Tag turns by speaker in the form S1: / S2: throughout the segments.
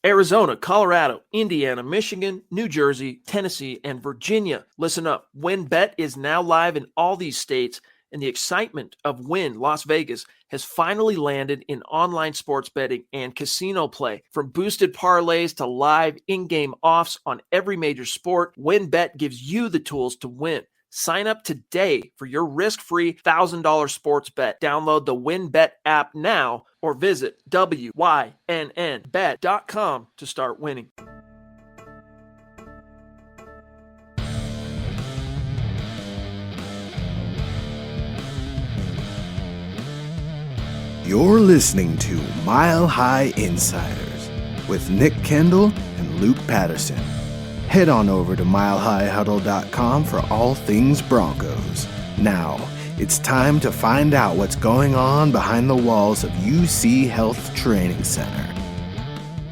S1: Arizona, Colorado, Indiana, Michigan, New Jersey, Tennessee, and Virginia. Listen up. WynnBET is now live in all these states, and the excitement of Wynn Las Vegas has finally landed in online sports betting and casino play. From boosted parlays to live in-game offs on every major sport, WynnBET gives you the tools to win. Sign up today for your risk-free $1,000 sports bet. Download the WynnBET app now or visit wynnbet.com to start winning.
S2: You're listening to Mile High Insiders with Nick Kendall and Luke Patterson. Head on over to milehighhuddle.com for all things Broncos. Now, it's time to find out what's going on behind the walls of UC Health Training Center.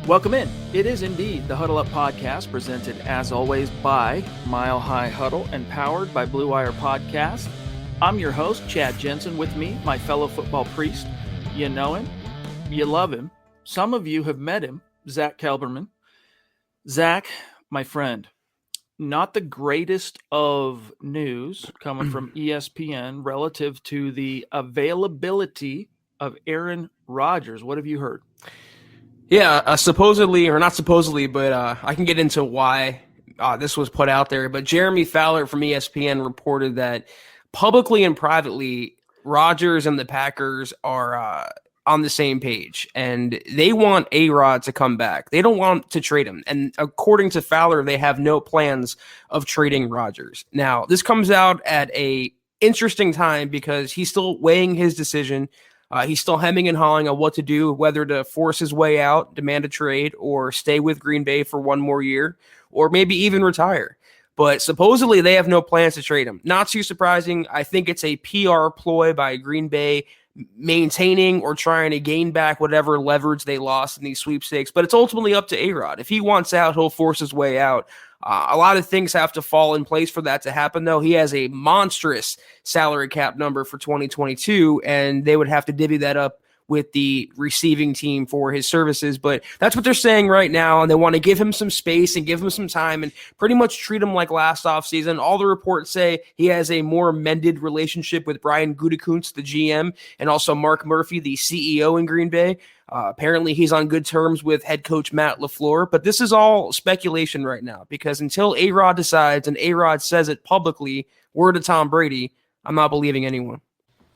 S1: Welcome in. It is indeed the Huddle Up Podcast, presented as always by Mile High Huddle and powered by Blue Wire Podcast. I'm your host, Chad Jensen. With me, my fellow football priest. You know him. You love him. Some of you have met him, Zack Kelberman. Zach, my friend, not the greatest of news coming from ESPN relative to the availability of Aaron Rodgers. What have you heard?
S3: Yeah, supposedly, or not supposedly, but I can get into why this was put out there. But Jeremy Fowler from ESPN reported that publicly and privately, Rodgers and the Packers are on the same page, and they want A-Rod to come back. They don't want to trade him. And according to Fowler, they have no plans of trading Rodgers. Now, this comes out at a interesting time because he's still weighing his decision. He's still hemming and hawing on what to do, whether to force his way out, demand a trade, or stay with Green Bay for one more year, or maybe even retire. But supposedly they have no plans to trade him. Not too surprising. I think it's a PR ploy by Green Bay, maintaining or trying to gain back whatever leverage they lost in these sweepstakes. But it's ultimately up to A-Rod. If he wants out, he'll force his way out. A lot of things have to fall in place for that to happen, though. He has a monstrous salary cap number for 2022, and they would have to divvy that up with the receiving team for his services. But that's what they're saying right now, and they want to give him some space and give him some time and pretty much treat him like last offseason. All the reports say he has a more mended relationship with Brian Gutekunst, the GM, and also Mark Murphy, the CEO in Green Bay. Apparently he's on good terms with head coach Matt LaFleur, but this is all speculation right now because until A-Rod decides and A-Rod says it publicly, word to Tom Brady, I'm not believing anyone.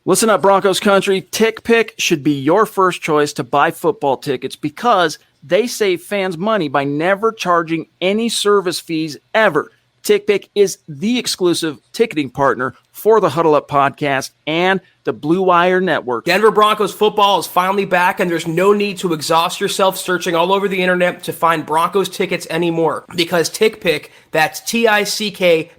S1: Listen up, Broncos country. TickPick should be your first choice to buy football tickets because they save fans money by never charging any service fees ever. TickPick is the exclusive ticketing partner for the Huddle Up Podcast and the Blue Wire Network.
S3: Denver Broncos football is finally back, and there's no need to exhaust yourself searching all over the internet to find Broncos tickets anymore because TickPick, that's TickPick,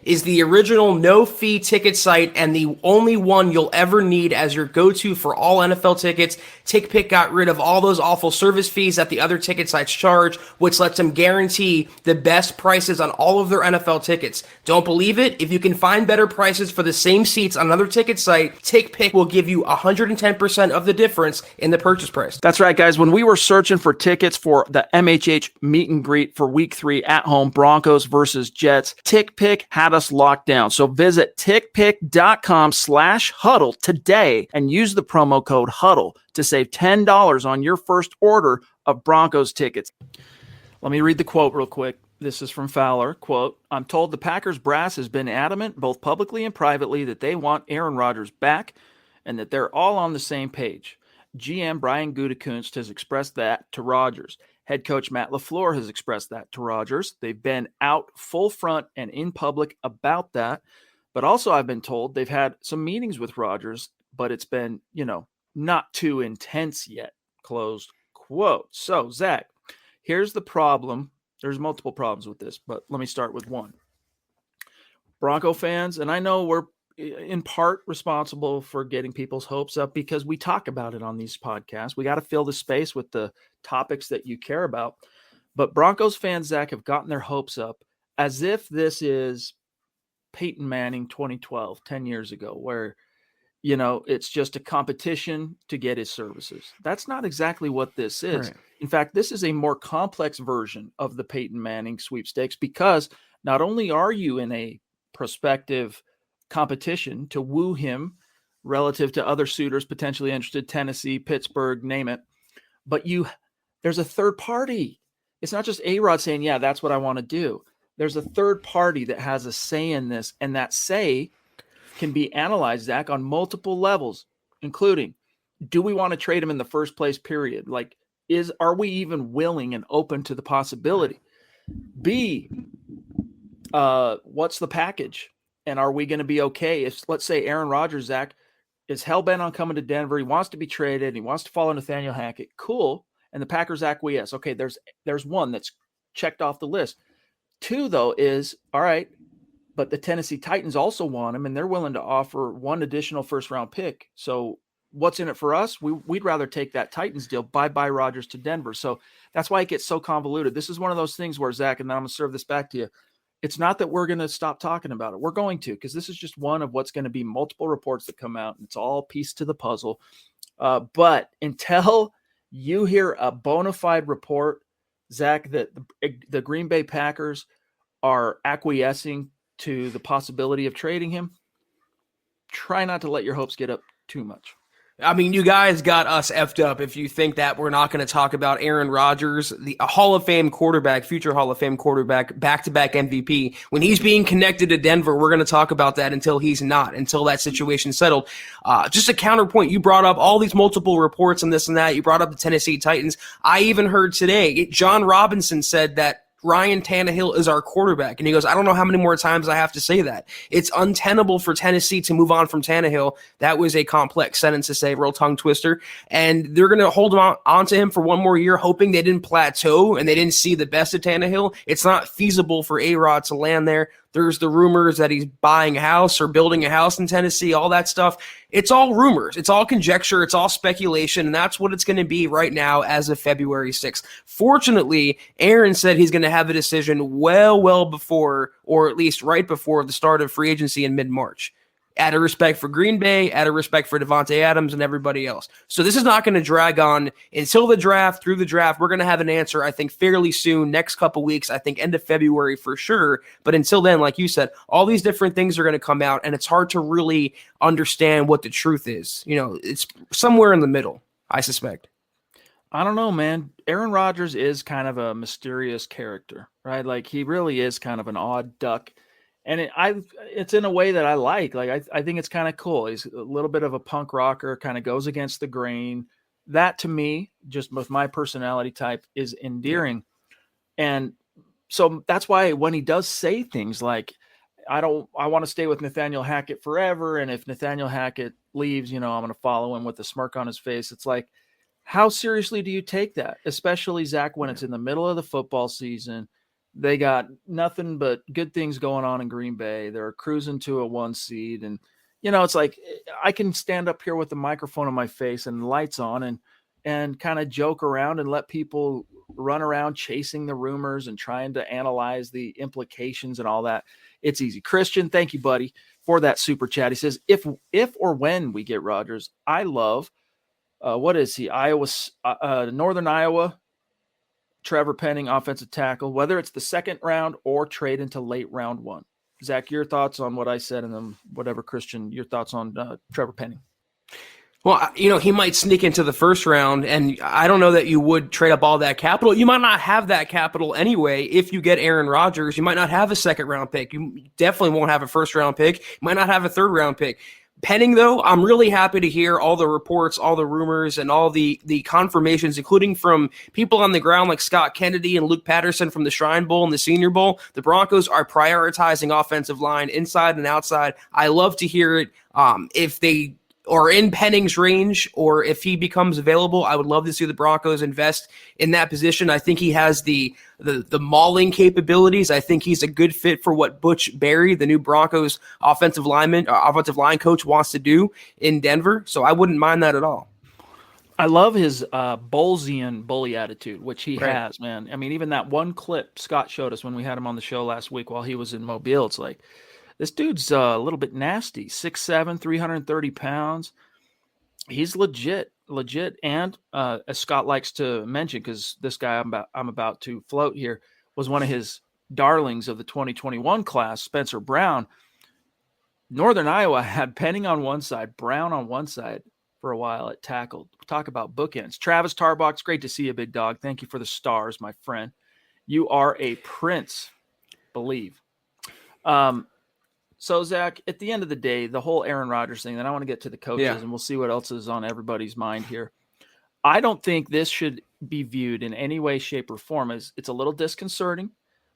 S3: is the original no-fee ticket site and the only one you'll ever need as your go-to for all NFL tickets. TickPick got rid of all those awful service fees that the other ticket sites charge, which lets them guarantee the best prices on all of their NFL tickets. Don't believe it? If you can find better prices for the same seats on another ticket site, TickPick will give you 110% of the difference in the purchase price.
S1: That's right, guys. When we were searching for tickets for the MHH meet and greet for Week 3 at home, Broncos versus Jets, TickPick had us locked down. So visit tickpick.com/huddle today and use the promo code HUDDLE to save $10 on your first order of Broncos tickets. Let me read the quote real quick. This is from Fowler. Quote, "I'm told the Packers brass has been adamant, both publicly and privately, that they want Aaron Rodgers back and that they're all on the same page. GM Brian Gutekunst has expressed that to Rodgers. Head coach Matt LaFleur has expressed that to Rodgers. They've been out full front and in public about that. But also I've been told they've had some meetings with Rodgers, but it's been, not too intense yet." Closed quote. So, Zach, here's the problem. There's multiple problems with this, but let me start with one. Bronco fans, and I know we're in part responsible for getting people's hopes up because we talk about it on these podcasts. We got to fill the space with the topics that you care about. But Broncos fans, Zach, have gotten their hopes up as if this is Peyton Manning 2012, 10 years ago, where it's just a competition to get his services. That's not exactly what this is.
S3: Right.
S1: In fact, this is a more complex version of the Peyton Manning sweepstakes, because not only are you in a prospective competition to woo him relative to other suitors potentially interested, Tennessee, Pittsburgh, name it, but there's a third party. It's not just A-Rod saying, yeah, that's what I want to do. There's a third party that has a say in this, and that say can be analyzed, Zach, on multiple levels, including, do we want to trade him in the first place, period? Like, are we even willing and open to the possibility? B, what's the package? And are we going to be okay if, let's say, Aaron Rodgers, Zach, is hell-bent on coming to Denver, he wants to be traded, and he wants to follow Nathaniel Hackett, cool, and the Packers acquiesce. Okay, there's one that's checked off the list. Two, though, is, all right, but the Tennessee Titans also want him, and they're willing to offer one additional first-round pick. So what's in it for us? We'd rather take that Titans deal. Bye-bye Rodgers to Denver. So that's why it gets so convoluted. This is one of those things where, Zach, and then I'm going to serve this back to you, it's not that we're going to stop talking about it. We're going to, because this is just one of what's going to be multiple reports that come out, and it's all pieced to the puzzle. But until you hear a bona fide report, Zach, that the Green Bay Packers are acquiescing to the possibility of trading him, try not to let your hopes get up too much.
S3: I mean, you guys got us effed up if you think that we're not going to talk about Aaron Rodgers, a Hall of Fame quarterback, future Hall of Fame quarterback, back-to-back MVP. When he's being connected to Denver, we're going to talk about that until he's not, until that situation's settled. Just a counterpoint, you brought up all these multiple reports and this and that. You brought up the Tennessee Titans. I even heard today, John Robinson said that Ryan Tannehill is our quarterback. And he goes, I don't know how many more times I have to say that. It's untenable for Tennessee to move on from Tannehill. That was a complex sentence to say, real tongue twister. And they're going to hold on to him for one more year, hoping they didn't plateau and they didn't see the best of Tannehill. It's not feasible for A-Rod to land there. There's the rumors that he's buying a house or building a house in Tennessee, all that stuff. It's all rumors. It's all conjecture. It's all speculation. And that's what it's going to be right now as of February 6th. Fortunately, Aaron said he's going to have a decision well before, or at least right before the start of free agency in mid-March. Out of respect for Green Bay, out of respect for Devontae Adams and everybody else. So this is not going to drag on until the draft, through the draft. We're going to have an answer, I think, fairly soon, next couple weeks, I think end of February for sure. But until then, like you said, all these different things are going to come out, and it's hard to really understand what the truth is. It's somewhere in the middle, I suspect.
S1: I don't know, man. Aaron Rodgers is kind of a mysterious character, right? Like, he really is kind of an odd duck. And it's in a way that I like. Like, I think it's kind of cool. He's a little bit of a punk rocker, kind of goes against the grain. That, to me, just with my personality type, is endearing. And so that's why when he does say things like, I want to stay with Nathaniel Hackett forever, and if Nathaniel Hackett leaves, I'm going to follow him with a smirk on his face. It's like, how seriously do you take that? Especially, Zach, when it's in the middle of the football season. They got nothing but good things going on in Green Bay. They're cruising to a 1 seed. And, it's like I can stand up here with the microphone on my face and lights on and kind of joke around and let people run around chasing the rumors and trying to analyze the implications and all that. It's easy. Christian, thank you, buddy, for that super chat. He says, if or when we get Rodgers, I love, what is he? Northern Iowa, Trevor Penning, offensive tackle, whether it's the second round or trade into late round 1. Zach, your thoughts on what I said, and then whatever, Christian, your thoughts on Trevor Penning.
S3: Well, he might sneak into the first round, and I don't know that you would trade up all that capital. You might not have that capital anyway. If you get Aaron Rodgers, you might not have a second round pick. You definitely won't have a first round pick. You might not have a third round pick. Penning, though, I'm really happy to hear all the reports, all the rumors, and all the confirmations, including from people on the ground like Scott Kennedy and Luke Patterson from the Shrine Bowl and the Senior Bowl. The Broncos are prioritizing offensive line inside and outside. I love to hear it. If they are in Penning's range, or if he becomes available, I would love to see the Broncos invest in that position. I think he has the mauling capabilities. I think he's a good fit for what Butch Barry, the new Broncos offensive line coach, wants to do in Denver. So I wouldn't mind that at all.
S1: I love his Bolzian bully attitude, which he has, man. I mean, even that one clip Scott showed us when we had him on the show last week while he was in Mobile, it's like, This dude's a little bit nasty. 6'7", 330 pounds. He's legit. And as Scott likes to mention, because this guy I'm about to float here was one of his darlings of the 2021 class, Spencer Brown. Northern Iowa had Penning on one side, Brown on one side for a while at tackle. Talk about bookends. Travis Tarbox, great to see you, big dog. Thank you for the stars, my friend. You are a prince, believe. So, Zach, at the end of the day, the whole Aaron Rodgers thing, then I want to get to the coaches, and we'll see what else is on everybody's mind here. I don't think this should be viewed in any way, shape, or form as it's a little disconcerting,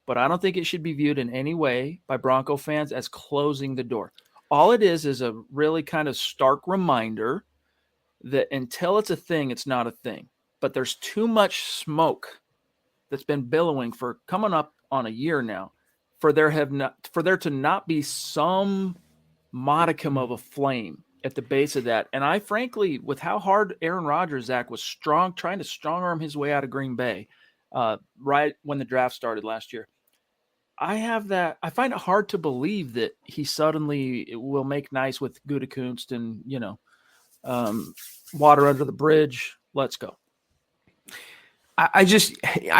S1: but I don't think it should be viewed in any way by Bronco fans as closing the door. All it is a really kind of stark reminder that until it's a thing, it's not a thing. But there's too much smoke that's been billowing for coming up on a year now for there to not be some modicum of a flame at the base of that. And I frankly, with how hard Aaron Rodgers, Zach, was trying to strong arm his way out of Green Bay right when the draft started last year, I find it hard to believe that he suddenly will make nice with Gutekunst and, water under the bridge. Let's go.
S3: I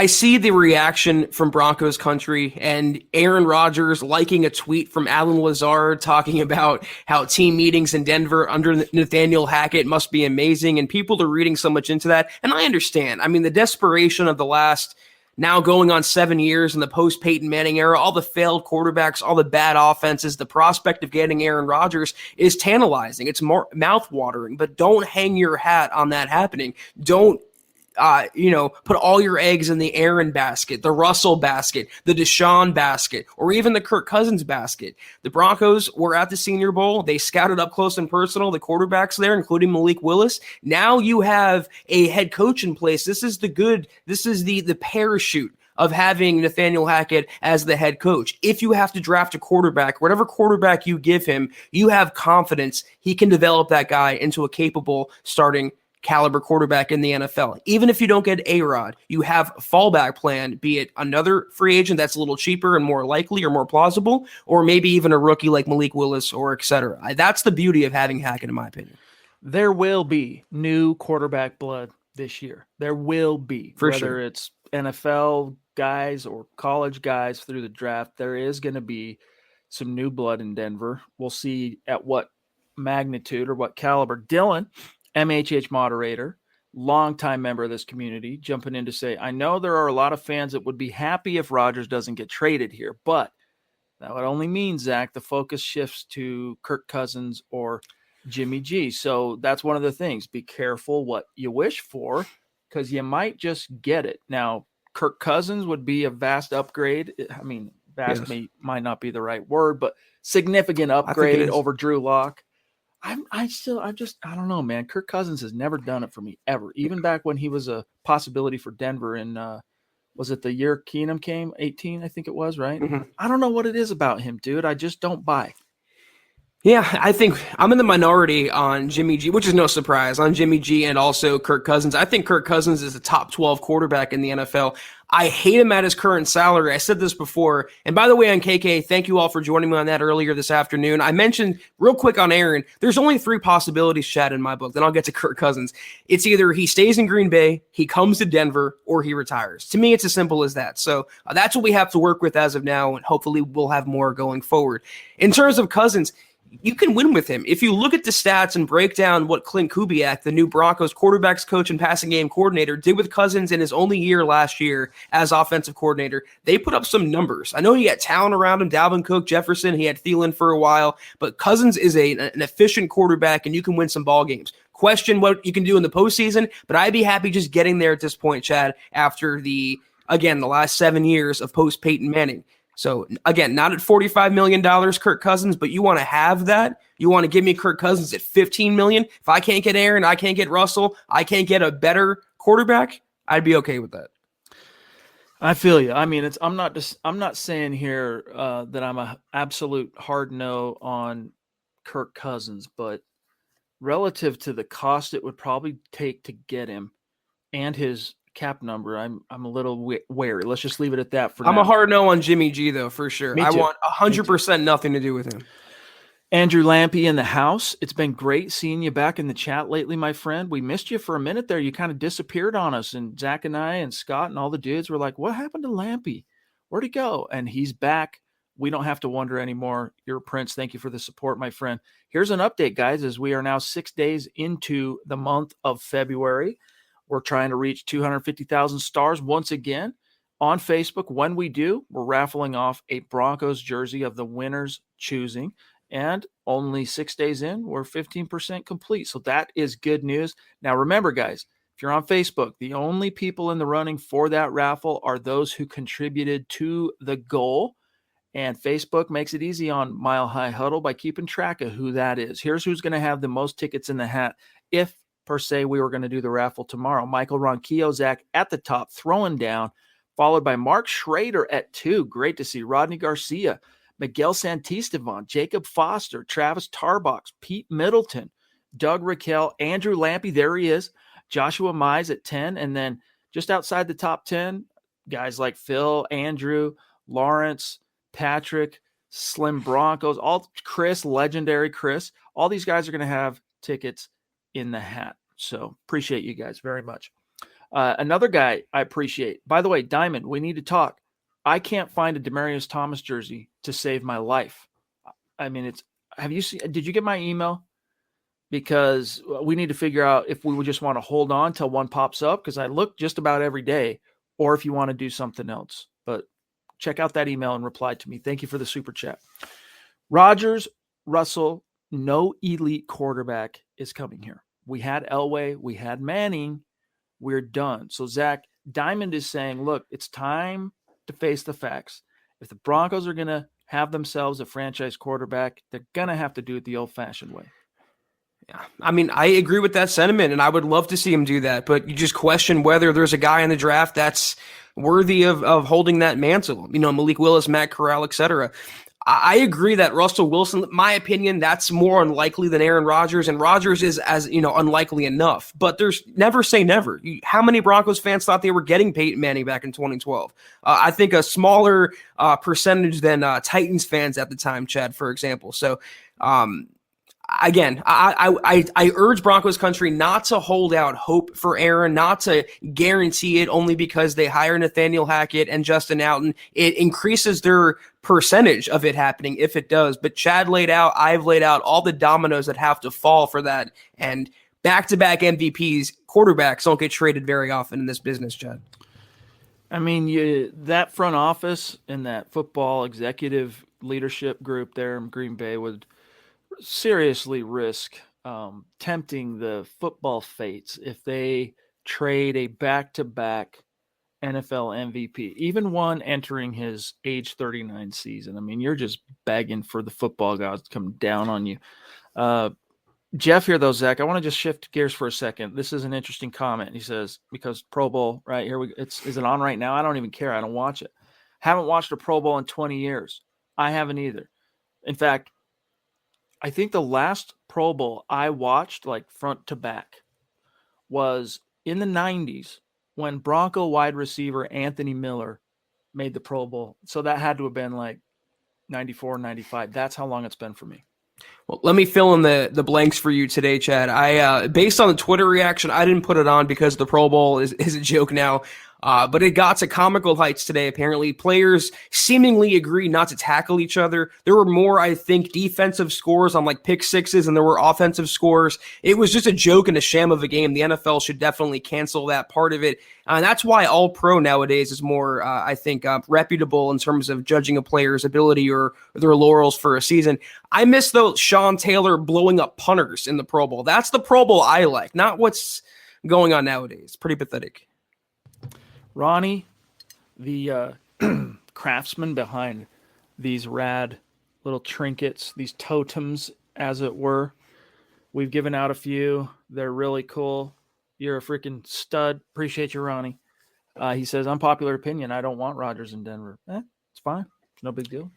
S3: see the reaction from Broncos country and Aaron Rodgers liking a tweet from Alan Lazard talking about how team meetings in Denver under Nathaniel Hackett must be amazing. And people are reading so much into that. And I understand. I mean, the desperation of the last now going on 7 years in the post-Peyton Manning era, all the failed quarterbacks, all the bad offenses, the prospect of getting Aaron Rodgers is tantalizing. It's more mouth-watering, but don't hang your hat on that happening. Don't put all your eggs in the Aaron basket, the Russell basket, the Deshaun basket, or even the Kirk Cousins basket. The Broncos were at the Senior Bowl. They scouted up close and personal the quarterbacks there, including Malik Willis. Now you have a head coach in place. This is the parachute of having Nathaniel Hackett as the head coach. If you have to draft a quarterback, whatever quarterback you give him, you have confidence he can develop that guy into a capable starting caliber quarterback in the NFL. Even if you don't get A-Rod, you have a fallback plan, be it another free agent that's a little cheaper and more likely or more plausible, or maybe even a rookie like Malik Willis or et cetera. That's the beauty of having Hackett, in my opinion.
S1: There will be new quarterback blood this year. There will be.
S3: For
S1: whether
S3: sure.
S1: It's NFL guys or college guys through the draft, there is going to be some new blood in Denver. We'll see at what magnitude or what caliber. Dylan, MHH moderator, longtime member of this community, jumping in to say, I know there are a lot of fans that would be happy if Rodgers doesn't get traded here, but that would only mean, Zach, the focus shifts to Kirk Cousins or Jimmy G. So that's one of the things. Be careful what you wish for, because you might just get it. Now, Kirk Cousins would be a vast upgrade. I mean, vast might not be the right word, but significant upgrade over Drew Lock. I don't know, man. Kirk Cousins has never done it for me ever. Even back when he was a possibility for Denver in, was it the year Keenum came? 18, I think it was, right?
S3: Mm-hmm.
S1: I don't know what it is about him, dude. I just don't buy.
S3: Yeah, I think I'm in the minority on Jimmy G, which is no surprise, on Jimmy G and also Kirk Cousins. I think Kirk Cousins is a top 12 quarterback in the NFL. I hate him at his current salary. I said this before. And by the way, on KK, thank you all for joining me on that earlier this afternoon. I mentioned real quick on Aaron, there's only 3 possibilities, Chad, in my book. Then I'll get to Kirk Cousins. It's either he stays in Green Bay, he comes to Denver, or he retires. To me, it's as simple as that. So that's what we have to work with as of now, and hopefully we'll have more going forward. In terms of Cousins, you can win with him. If you look at the stats and break down what Clint Kubiak, the new Broncos quarterbacks coach and passing game coordinator, did with Cousins in his only year last year as offensive coordinator, they put up some numbers. I know he had talent around him, Dalvin Cook, Jefferson, he had Thielen for a while, but Cousins is an efficient quarterback, and you can win some ball games. Question what you can do in the postseason, but I'd be happy just getting there at this point, Chad, after the last 7 years of post-Peyton Manning. So, again, not at $45 million, Kirk Cousins, but you want to have that. You want to give me Kirk Cousins at $15 million. If I can't get Aaron, I can't get Russell, I can't get a better quarterback, I'd be okay with that.
S1: I feel you. I mean, I'm not saying here that I'm a absolute hard no on Kirk Cousins, but relative to the cost it would probably take to get him and his cap number, I'm a little wary. Let's just leave it at that for
S3: I'm
S1: now.
S3: a hard no on Jimmy G, though, for sure.
S1: Me
S3: I
S1: too.
S3: want 100% nothing to do with him.
S1: Andrew Lampy in the house. It's been great seeing you back in the chat lately, my friend. We missed you for a minute there. You kind of disappeared on us, and Zach and I and Scott and all the dudes were like, what happened to Lampy? Where'd he go? And he's back. We don't have to wonder anymore. You're a prince. Thank you for the support, my friend. Here's an update, guys, as we are now 6 days into the month of February. We're trying to reach 250,000 stars once again on Facebook. When we do, we're raffling off a Broncos jersey of the winner's choosing. And only 6 days in, we're 15% complete. So that is good news. Now, remember, guys, if you're on Facebook, the only people in the running for that raffle are those who contributed to the goal. And Facebook makes it easy on Mile High Huddle by keeping track of who that is. Here's who's going to have the most tickets in the hat if, per se, we were going to do the raffle tomorrow. Michael Ronquillo, Zach at the top, throwing down, followed by Mark Schrader at 2. Great to see. Rodney Garcia, Miguel Santisteban, Jacob Foster, Travis Tarbox, Pete Middleton, Doug Raquel, Andrew Lampy, there he is, Joshua Mize at 10, and then just outside the top 10, guys like Phil, Andrew, Lawrence, Patrick, Slim Broncos, all Chris, legendary Chris, all these guys are going to have tickets in the hat. So appreciate you guys very much. Another guy I appreciate, by the way, Diamond, we need to talk. I can't find a Demaryius Thomas jersey to save my life. I mean, did you get my email? Because we need to figure out if we would just want to hold on till one pops up, because I look just about every day, or if you want to do something else. But check out that email and reply to me. Thank you for the super chat. Rodgers, Russell, no elite quarterback is coming here. We had Elway, we had Manning, we're done. So Zach, Diamond is saying, look, it's time to face the facts. If the Broncos are going to have themselves a franchise quarterback, they're going to have to do it the old-fashioned way.
S3: Yeah, I mean, I agree with that sentiment, and I would love to see him do that, but you just question whether there's a guy in the draft that's worthy of holding that mantle. You know, Malik Willis, Matt Corral, etc. I agree that Russell Wilson, my opinion, that's more unlikely than Aaron Rodgers, and Rodgers is as unlikely enough. But there's never say never. How many Broncos fans thought they were getting Peyton Manning back in 2012? I think a smaller percentage than Titans fans at the time, Chad, for example. So, again, I urge Broncos country not to hold out hope for Aaron, not to guarantee it only because they hire Nathaniel Hackett and Justin Alton. It increases their percentage of it happening if it does. But Chad laid out, I've laid out all the dominoes that have to fall for that. And back-to-back MVPs, quarterbacks don't get traded very often in this business, Chad.
S1: I mean, that front office and that football executive leadership group there in Green Bay would seriously risk tempting the football fates if they trade a back-to-back NFL MVP, even one entering his age 39 season. I mean, you're just begging for the football gods to come down on you. Jeff here, though, Zach, I want to just shift gears for a second. This is an interesting comment. He says, because Pro Bowl, right here, is it on right now? I don't even care. I don't watch it. Haven't watched a Pro Bowl in 20 years. I haven't either. In fact, I think the last Pro Bowl I watched, like front to back, was in the 90s when Bronco wide receiver Anthony Miller made the Pro Bowl. So that had to have been like 94, 95. That's how long it's been for me.
S3: Well, let me fill in the blanks for you today, Chad. I based on the Twitter reaction, I didn't put it on because the Pro Bowl is a joke now. But it got to comical heights today, apparently. Players seemingly agree not to tackle each other. There were more, I think, defensive scores on like pick sixes than there were offensive scores. It was just a joke and a sham of a game. The NFL should definitely cancel that part of it. And that's why All Pro nowadays is more, I think, reputable in terms of judging a player's ability or their laurels for a season. I miss, though, Sean Taylor blowing up punters in the Pro Bowl. That's the Pro Bowl I like, not what's going on nowadays. Pretty pathetic.
S1: Ronnie, the craftsman behind these rad little trinkets, these totems, as it were. We've given out a few. They're really cool. You're a freaking stud. Appreciate you, Ronnie. He says, unpopular opinion, I don't want Rodgers in Denver. It's fine. It's no big deal.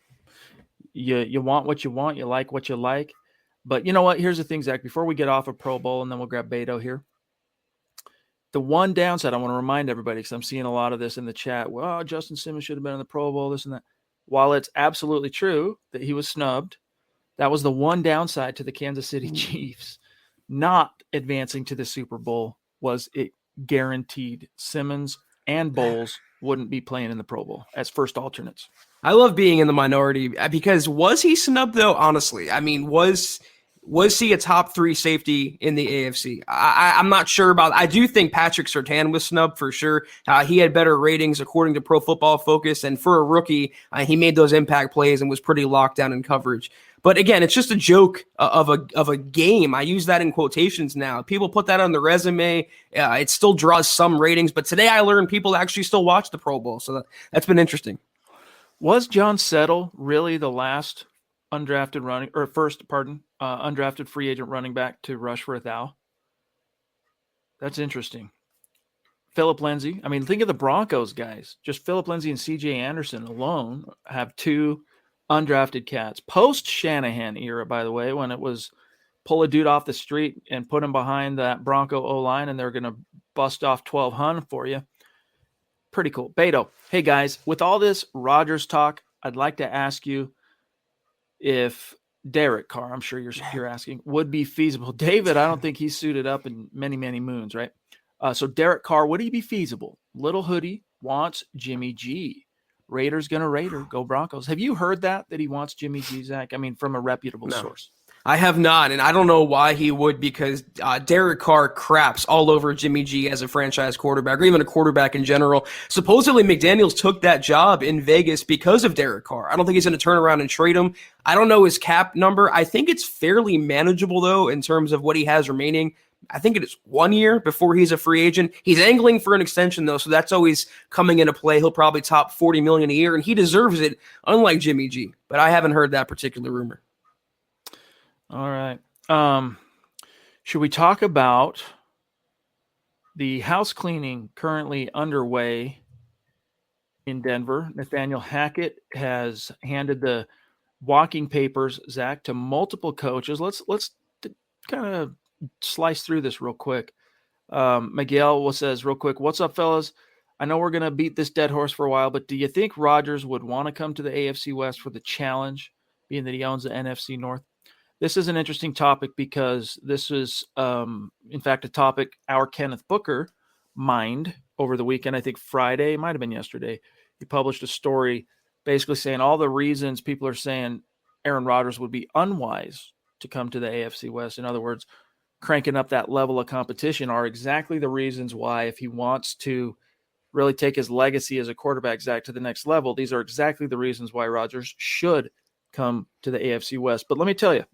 S1: You want what you want. You like what you like. But you know what? Here's the thing, Zach. Before we get off of Pro Bowl, and then we'll grab Beto here. The one downside, I want to remind everybody, because I'm seeing a lot of this in the chat. Well, Justin Simmons should have been in the Pro Bowl, this and that. While it's absolutely true that he was snubbed, that was the one downside to the Kansas City Chiefs not advancing to the Super Bowl. Was it guaranteed Simmons and Bowles wouldn't be playing in the Pro Bowl as first alternates.
S3: I love being in the minority because was he snubbed though? Honestly, I mean, was he a top 3 safety in the AFC? I'm not sure about. I do think Patrick Surtain was snubbed for sure. He had better ratings according to Pro Football Focus, and for a rookie, he made those impact plays and was pretty locked down in coverage. But again, it's just a joke of a game. I use that in quotations now. People put that on the resume. It still draws some ratings, but today I learned people actually still watch the Pro Bowl, so that's been interesting.
S1: Was John Settle really the last undrafted undrafted free agent running back to rush for 1,000? That's interesting. Philip Lindsay. I mean, think of the Broncos guys. Just Philip Lindsay and C.J. Anderson alone have 2 undrafted cats. Post Shanahan era, by the way, when it was pull a dude off the street and put him behind that Bronco O-line and they're going to bust off 1,200 for you. Pretty cool. Beto, hey guys, with all this Rodgers talk, I'd like to ask you if Derek Carr, I'm sure you're asking, would be feasible. David, I don't think he's suited up in many, many moons, right? So Derek Carr, would he be feasible? Little Hoodie wants Jimmy G. Raiders gonna Raider, go Broncos. Have you heard that he wants Jimmy G, Zach? I mean, from a reputable source.
S3: I have not, and I don't know why he would, because Derek Carr craps all over Jimmy G as a franchise quarterback, or even a quarterback in general. Supposedly, McDaniels took that job in Vegas because of Derek Carr. I don't think he's going to turn around and trade him. I don't know his cap number. I think it's fairly manageable, though, in terms of what he has remaining. I think it is 1 year before he's a free agent. He's angling for an extension, though, so that's always coming into play. He'll probably top $40 million a year, and he deserves it, unlike Jimmy G. But I haven't heard that particular rumor.
S1: All right. Should we talk about the house cleaning currently underway in Denver? Nathaniel Hackett has handed the walking papers, Zach, to multiple coaches. Let's kind of slice through this real quick. Miguel says real quick, what's up, fellas? I know we're going to beat this dead horse for a while, but do you think Rodgers would want to come to the AFC West for the challenge, being that he owns the NFC North? This is an interesting topic because this is, in fact, a topic our Kenneth Booker mined over the weekend. I think Friday, might have been yesterday. He published a story basically saying all the reasons people are saying Aaron Rodgers would be unwise to come to the AFC West. In other words, cranking up that level of competition are exactly the reasons why, if he wants to really take his legacy as a quarterback, Zach, to the next level, these are exactly the reasons why Rodgers should come to the AFC West. But let me tell you,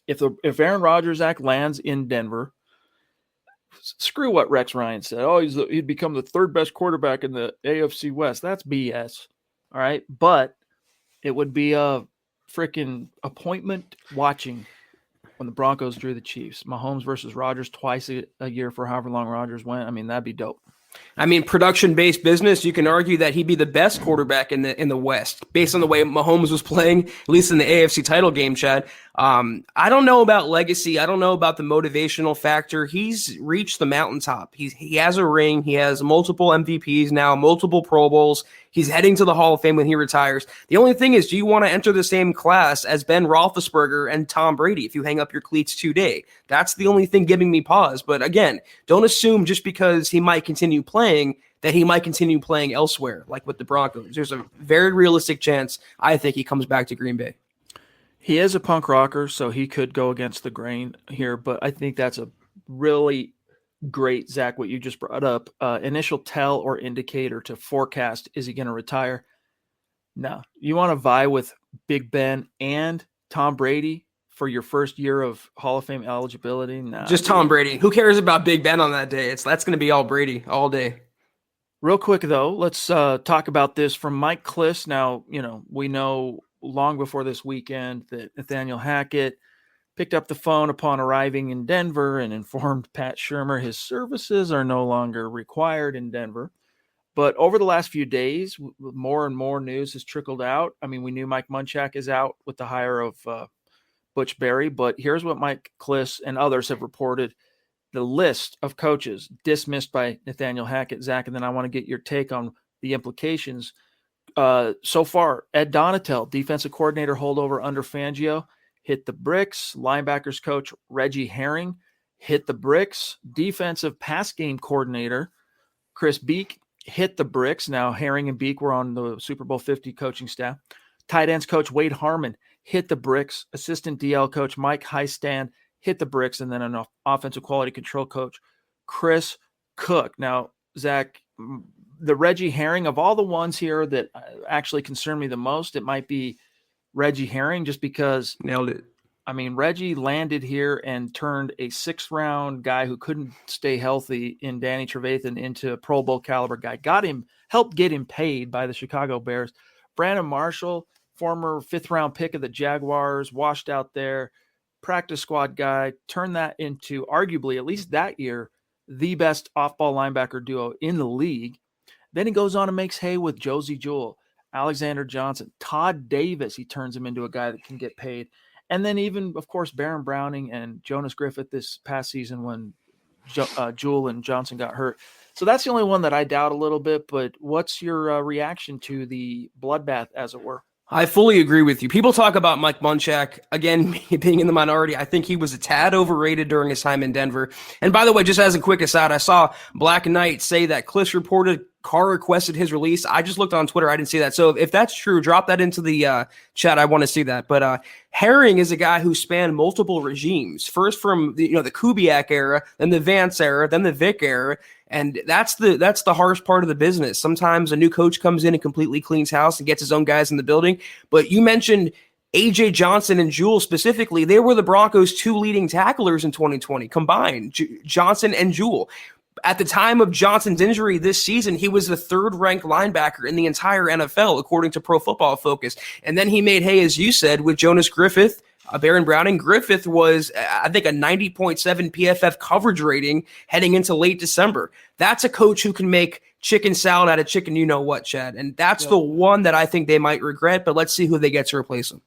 S1: if Aaron Rodgers, Zach, lands in Denver, screw what Rex Ryan said. Oh, he'd become the 3rd best quarterback in the AFC West. That's BS. All right. But it would be a freaking appointment watching when the Broncos drew the Chiefs. Mahomes versus Rodgers twice a year for however long Rodgers went. I mean, that'd be dope.
S3: I mean, production-based business, you can argue that he'd be the best quarterback in the West, based on the way Mahomes was playing, at least in the AFC title game, Chad. I don't know about legacy. I don't know about the motivational factor. He's reached the mountaintop. He has a ring. He has multiple MVPs now, multiple Pro Bowls. He's heading to the Hall of Fame when he retires. The only thing is, do you want to enter the same class as Ben Roethlisberger and Tom Brady if you hang up your cleats today? That's the only thing giving me pause. But again, don't assume just because he might continue playing that he might continue playing elsewhere, like with the Broncos. There's a very realistic chance, I think, he comes back to Green Bay.
S1: He is a punk rocker, so he could go against the grain here, but I think that's a really great, Zach, what you just brought up. Initial tell or indicator to forecast, is he going to retire? No. You want to vie with Big Ben and Tom Brady for your first year of Hall of Fame eligibility? No.
S3: Just Tom Brady. Who cares about Big Ben on that day? That's going to be all Brady all day.
S1: Real quick, though, let's talk about this from Mike Kliss. Now, we know long before this weekend that Nathaniel Hackett picked up the phone upon arriving in Denver and informed Pat Shurmur his services are no longer required in Denver. But over the last few days, more and more news has trickled out. I mean, we knew Mike Munchak is out with the hire of Butch Berry, but here's what Mike Kliss and others have reported the list of coaches dismissed by Nathaniel Hackett, Zach, and then I want to get your take on the implications. So far, Ed Donatel, defensive coordinator holdover under Fangio, hit the bricks. Linebackers coach Reggie Herring hit the bricks. Defensive pass game coordinator Chris Beek hit the bricks. Now Herring and Beek were on the Super Bowl 50 coaching staff. Tight ends coach Wade Harmon hit the bricks. Assistant DL coach Mike Heistand hit the bricks. And then an offensive quality control coach, Chris Cook. Now, Zach, the Reggie Herring, of all the ones here that actually concern me the most, it might be Reggie Herring, just because.
S3: Nailed it.
S1: I mean, Reggie landed here and turned a 6th-round guy who couldn't stay healthy in Danny Trevathan into a Pro Bowl caliber guy. Helped get him paid by the Chicago Bears. Brandon Marshall, former 5th-round pick of the Jaguars, washed out there, practice squad guy, turned that into arguably, at least that year, the best off-ball linebacker duo in the league. Then he goes on and makes hay with Josie Jewell, Alexander Johnson, Todd Davis. He turns him into a guy that can get paid. And then even, of course, Baron Browning and Jonas Griffith this past season when Jewell and Johnson got hurt. So that's the only one that I doubt a little bit. But what's your reaction to the bloodbath, as it were?
S3: I fully agree with you. People talk about Mike Munchak, again, being in the minority. I think he was a tad overrated during his time in Denver. And by the way, just as a quick aside, I saw Black Knight say that Cliffs reported Carr requested his release. I just looked on Twitter. I didn't see that. So if that's true, drop that into the chat. I want to see that. But Herring is a guy who spanned multiple regimes. First from the Kubiak era, then the Vance era, then the Vic era. And that's the harsh part of the business. Sometimes a new coach comes in and completely cleans house and gets his own guys in the building. But you mentioned A.J. Johnson and Jewell specifically. They were the Broncos' 2 leading tacklers in 2020 combined, Johnson and Jewell. At the time of Johnson's injury this season, he was the 3rd-ranked linebacker in the entire NFL, according to Pro Football Focus. And then he made hay, as you said, with Jonas Griffith, Baron Browning. Griffith was, I think, a 90.7 PFF coverage rating heading into late December. That's a coach who can make chicken salad out of chicken you-know-what, Chad. And that's the one that I think they might regret, but let's see who they get to replace him.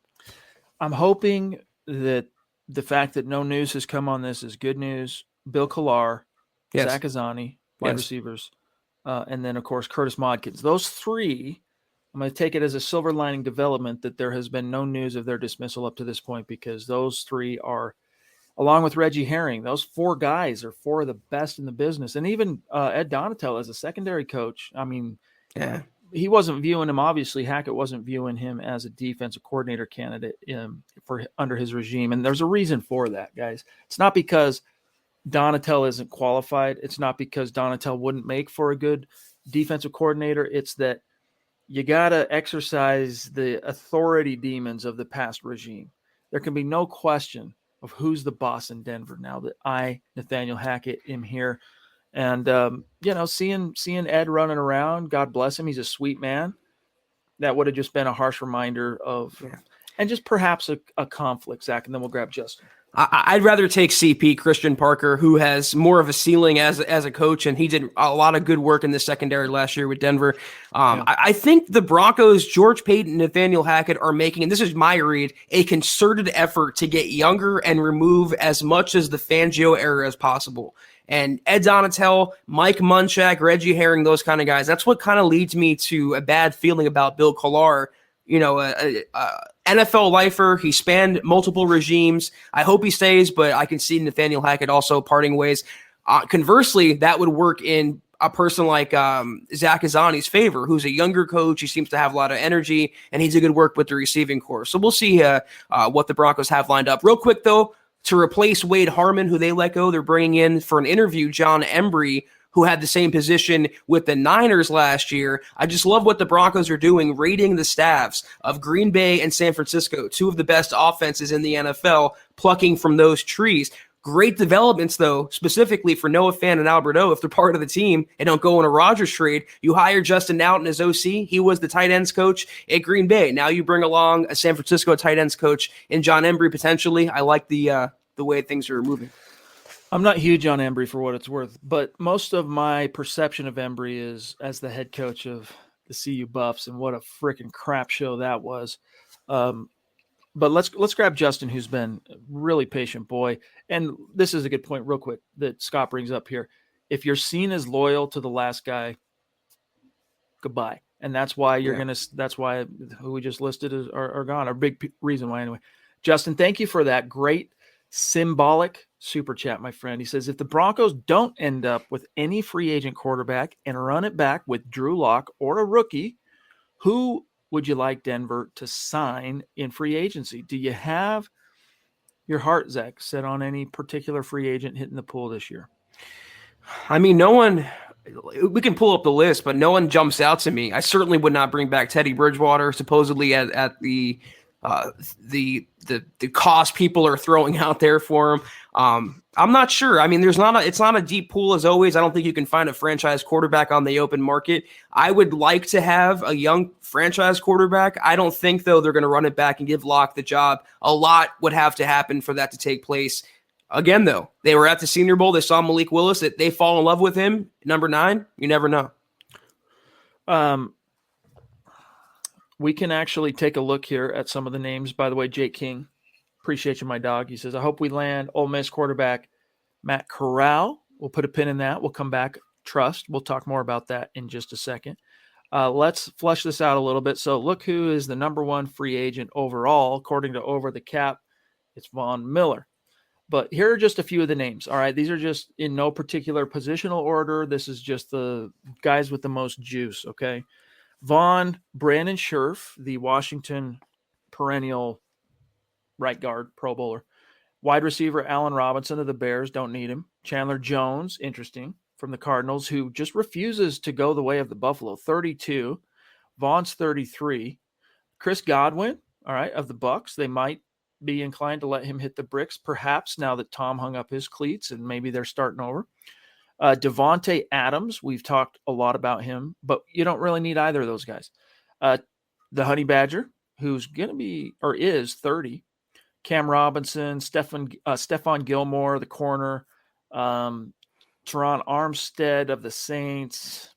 S1: I'm hoping that the fact that no news has come on this is good news. Bill Collar,
S3: Yes.
S1: Zach Azzani, wide receivers, and then, of course, Curtis Modkins. Those 3, I'm going to take it as a silver lining development that there has been no news of their dismissal up to this point, because those 3 are, along with Reggie Herring, those 4 guys are 4 of the best in the business. And even Ed Donatel as a secondary coach, I mean, he wasn't viewing him, obviously, Hackett wasn't viewing him as a defensive coordinator candidate for under his regime. And there's a reason for that, guys. It's not because Donatel isn't qualified. It's not because Donatel wouldn't make for a good defensive coordinator. It's that you got to exercise the authority demons of the past regime. There can be no question of who's the boss in Denver now that I, Nathaniel Hackett, am here. And, seeing Ed running around, God bless him, he's a sweet man. That would have just been a harsh reminder of, and just perhaps a conflict, Zach, and then we'll grab Justin.
S3: I'd rather take CP, Christian Parker, who has more of a ceiling as a coach, and he did a lot of good work in the secondary last year with Denver. I think the Broncos, George Paton, Nathaniel Hackett are making, and this is my read, a concerted effort to get younger and remove as much as the Fangio era as possible. And Ed Donatel, Mike Munchak, Reggie Herring, those kind of guys, that's what kind of leads me to a bad feeling about Bill Collar. NFL lifer. He spanned multiple regimes. I hope he stays, but I can see Nathaniel Hackett also parting ways. Conversely, that would work in a person like Zach Azzani's favor, who's a younger coach. He seems to have a lot of energy, and he's a good work with the receiving corps. So we'll see what the Broncos have lined up. Real quick, though, to replace Wade Harmon, who they let go, they're bringing in for an interview John Embry, who had the same position with the Niners last year. I just love what the Broncos are doing, rating the staffs of Green Bay and San Francisco, 2 of the best offenses in the NFL, plucking from those trees. Great developments, though, specifically for Noah Fant and Albert O. If they're part of the team and don't go on a Rodgers trade, you hire Justin Naughton as OC. He was the tight ends coach at Green Bay. Now you bring along a San Francisco tight ends coach in John Embry, potentially. I like the way things are moving.
S1: I'm not huge on Embry for what it's worth, but most of my perception of Embry is as the head coach of the CU Buffs, and what a freaking crap show that was. But let's grab Justin, who's been a really patient boy. And this is a good point, real quick, that Scott brings up here. If you're seen as loyal to the last guy, goodbye. And that's why that's why who we just listed are gone. A big reason why, anyway. Justin, thank you for that great symbolic super chat, my friend. He says, if the Broncos don't end up with any free agent quarterback and run it back with Drew Lock or a rookie, who would you like Denver to sign in free agency? Do you have your heart, Zach, set on any particular free agent hitting the pool this year?
S3: I mean, no one. We can pull up the list, but no one jumps out to me. I certainly would not bring back Teddy Bridgewater, supposedly at the cost people are throwing out there for him. I'm not sure. I mean, it's not a deep pool as always. I don't think you can find a franchise quarterback on the open market. I would like to have a young franchise quarterback. I don't think, though, they're going to run it back and give Locke the job. A lot would have to happen for that to take place. Again, though, they were at the Senior Bowl. They saw Malik Willis. That they fall in love with him. Number 9, you never know.
S1: We can actually take a look here at some of the names. By the way, Jake King, appreciate you, my dog. He says, I hope we land Ole Miss quarterback Matt Corral. We'll put a pin in that. We'll come back. Trust. We'll talk more about that in just a second. Let's flesh this out a little bit. So look who is the number 1 free agent overall, according to Over the Cap. It's Von Miller. But here are just a few of the names. All right. These are just in no particular positional order. This is just the guys with the most juice. Okay. Brandon Scherf, the Washington perennial right guard, Pro Bowler. Wide receiver, Allen Robinson of the Bears. Don't need him. Chandler Jones, interesting, from the Cardinals, who just refuses to go the way of the Buffalo. 32. Vaughn's 33. Chris Godwin, all right, of the Bucks. They might be inclined to let him hit the bricks, perhaps, now that Tom hung up his cleats and maybe they're starting over. Devontae Adams, we've talked a lot about him, but you don't really need either of those guys. The Honey Badger, who's going to be or is 30. Cam Robinson, Stephon Gilmore, the corner. Teron Armstead of the Saints.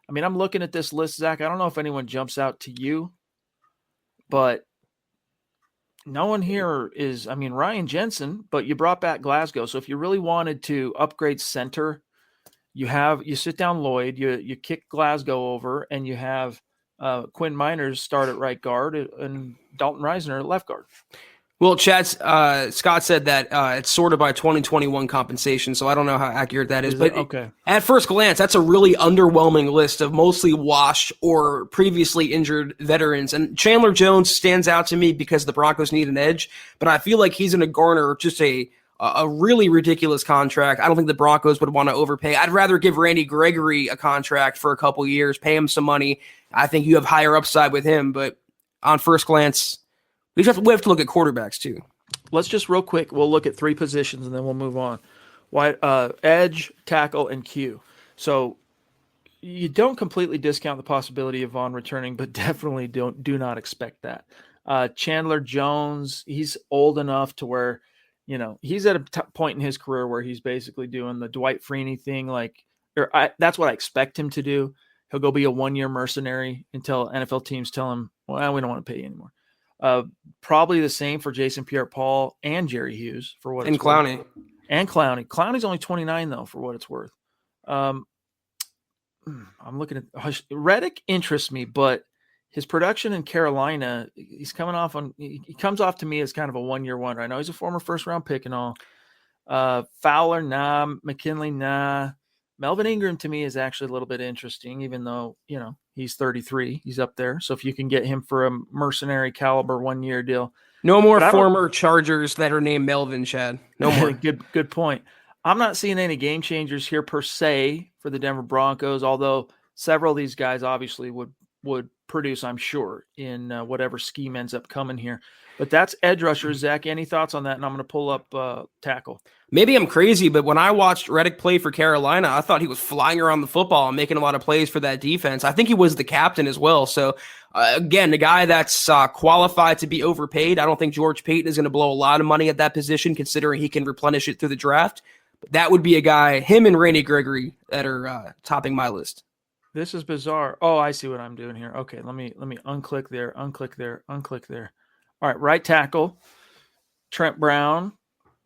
S1: I mean, I'm looking at this list, Zach. I don't know if anyone jumps out to you, but no one here is, I mean, Ryan Jensen, but you brought back Glasgow. So if you really wanted to upgrade center, you sit down Lloyd, you kick Glasgow over, and you have Quinn Miners start at right guard and Dalton Reisner at left guard.
S3: Well, Chad, Scott said that it's sorted by 2021 compensation, so I don't know how accurate that is. But
S1: okay.
S3: At first glance, that's a really underwhelming list of mostly washed or previously injured veterans. And Chandler Jones stands out to me because the Broncos need an edge, but I feel like he's going to garner just a really ridiculous contract. I don't think the Broncos would want to overpay. I'd rather give Randy Gregory a contract for a couple years, pay him some money. I think you have higher upside with him, but on first glance, we have to look at quarterbacks too.
S1: Let's just real quick, we'll look at 3 positions and then we'll move on. Edge, tackle, and Q. So you don't completely discount the possibility of Vaughn returning, but definitely do not expect that. Chandler Jones, he's old enough to where, he's at a point in his career where he's basically doing the Dwight Freeney thing. That's what I expect him to do. He'll go be a 1-year mercenary until NFL teams tell him, well, we don't want to pay you anymore. Probably the same for Jason Pierre-Paul and Jerry Hughes for what it's worth. And Clowney. Clowney's only 29 though, for what it's worth. I'm looking at Reddick interests me, but his production in Carolina, he comes off to me as kind of a 1-year wonder. I know he's a former first-round pick and all. Fowler, nah. McKinley, nah. Melvin Ingram to me is actually a little bit interesting, even though, he's 33. He's up there. So if you can get him for a mercenary caliber 1-year deal.
S3: No more former Chargers that are named Melvin, Chad. No more.
S1: Good point. I'm not seeing any game changers here per se for the Denver Broncos, although several of these guys obviously would produce, I'm sure, in whatever scheme ends up coming here. But that's edge rusher. Zach, any thoughts on that? And I'm going to pull up tackle.
S3: Maybe I'm crazy, but when I watched Reddick play for Carolina, I thought he was flying around the football and making a lot of plays for that defense. I think he was the captain as well. So, again, the guy that's qualified to be overpaid. I don't think George Payton is going to blow a lot of money at that position, considering he can replenish it through the draft. But that would be a guy, him and Randy Gregory, that are topping my list.
S1: This is bizarre. Oh, I see what I'm doing here. Okay, let me unclick there, unclick there, unclick there. All right, right tackle, Trent Brown,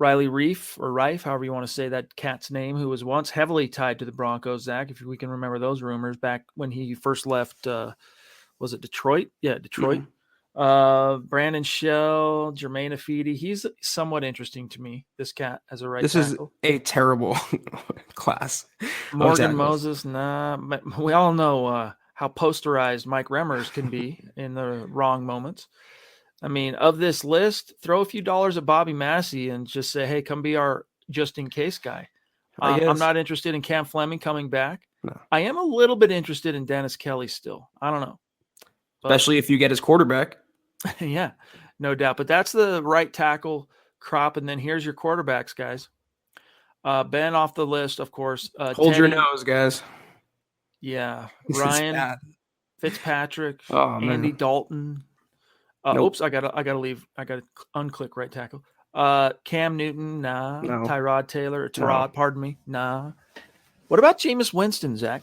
S1: Riley Reif, or Rife, however you want to say that cat's name, who was once heavily tied to the Broncos, Zach, if we can remember those rumors back when he first left, was it Detroit? Yeah, Detroit. Brandon Shell, Jermaine Afidi. He's somewhat interesting to me, this cat, as a right tackle.
S3: This is a terrible class.
S1: Morgan Moses, nah. We all know how posterized Mike Remmers can be in the wrong moments. I mean, of this list, throw a few dollars at Bobby Massey and just say, hey, come be our just-in-case guy. I'm not interested in Cam Fleming coming back.
S3: No.
S1: I am a little bit interested in Dennis Kelly still. I don't know.
S3: Especially if you get his quarterback.
S1: Yeah, no doubt. But that's the right tackle crop, and then here's your quarterbacks, guys. Ben off the list, of course.
S3: Hold
S1: Teddy,
S3: your nose, guys.
S1: Yeah.
S3: This
S1: Ryan Fitzpatrick,
S3: man.
S1: Andy Dalton.
S3: Nope.
S1: Oops, I gotta leave. I gotta unclick right tackle. Cam Newton, nah.
S3: No.
S1: Tyrod Taylor, pardon me, nah. What about Jameis Winston, Zach?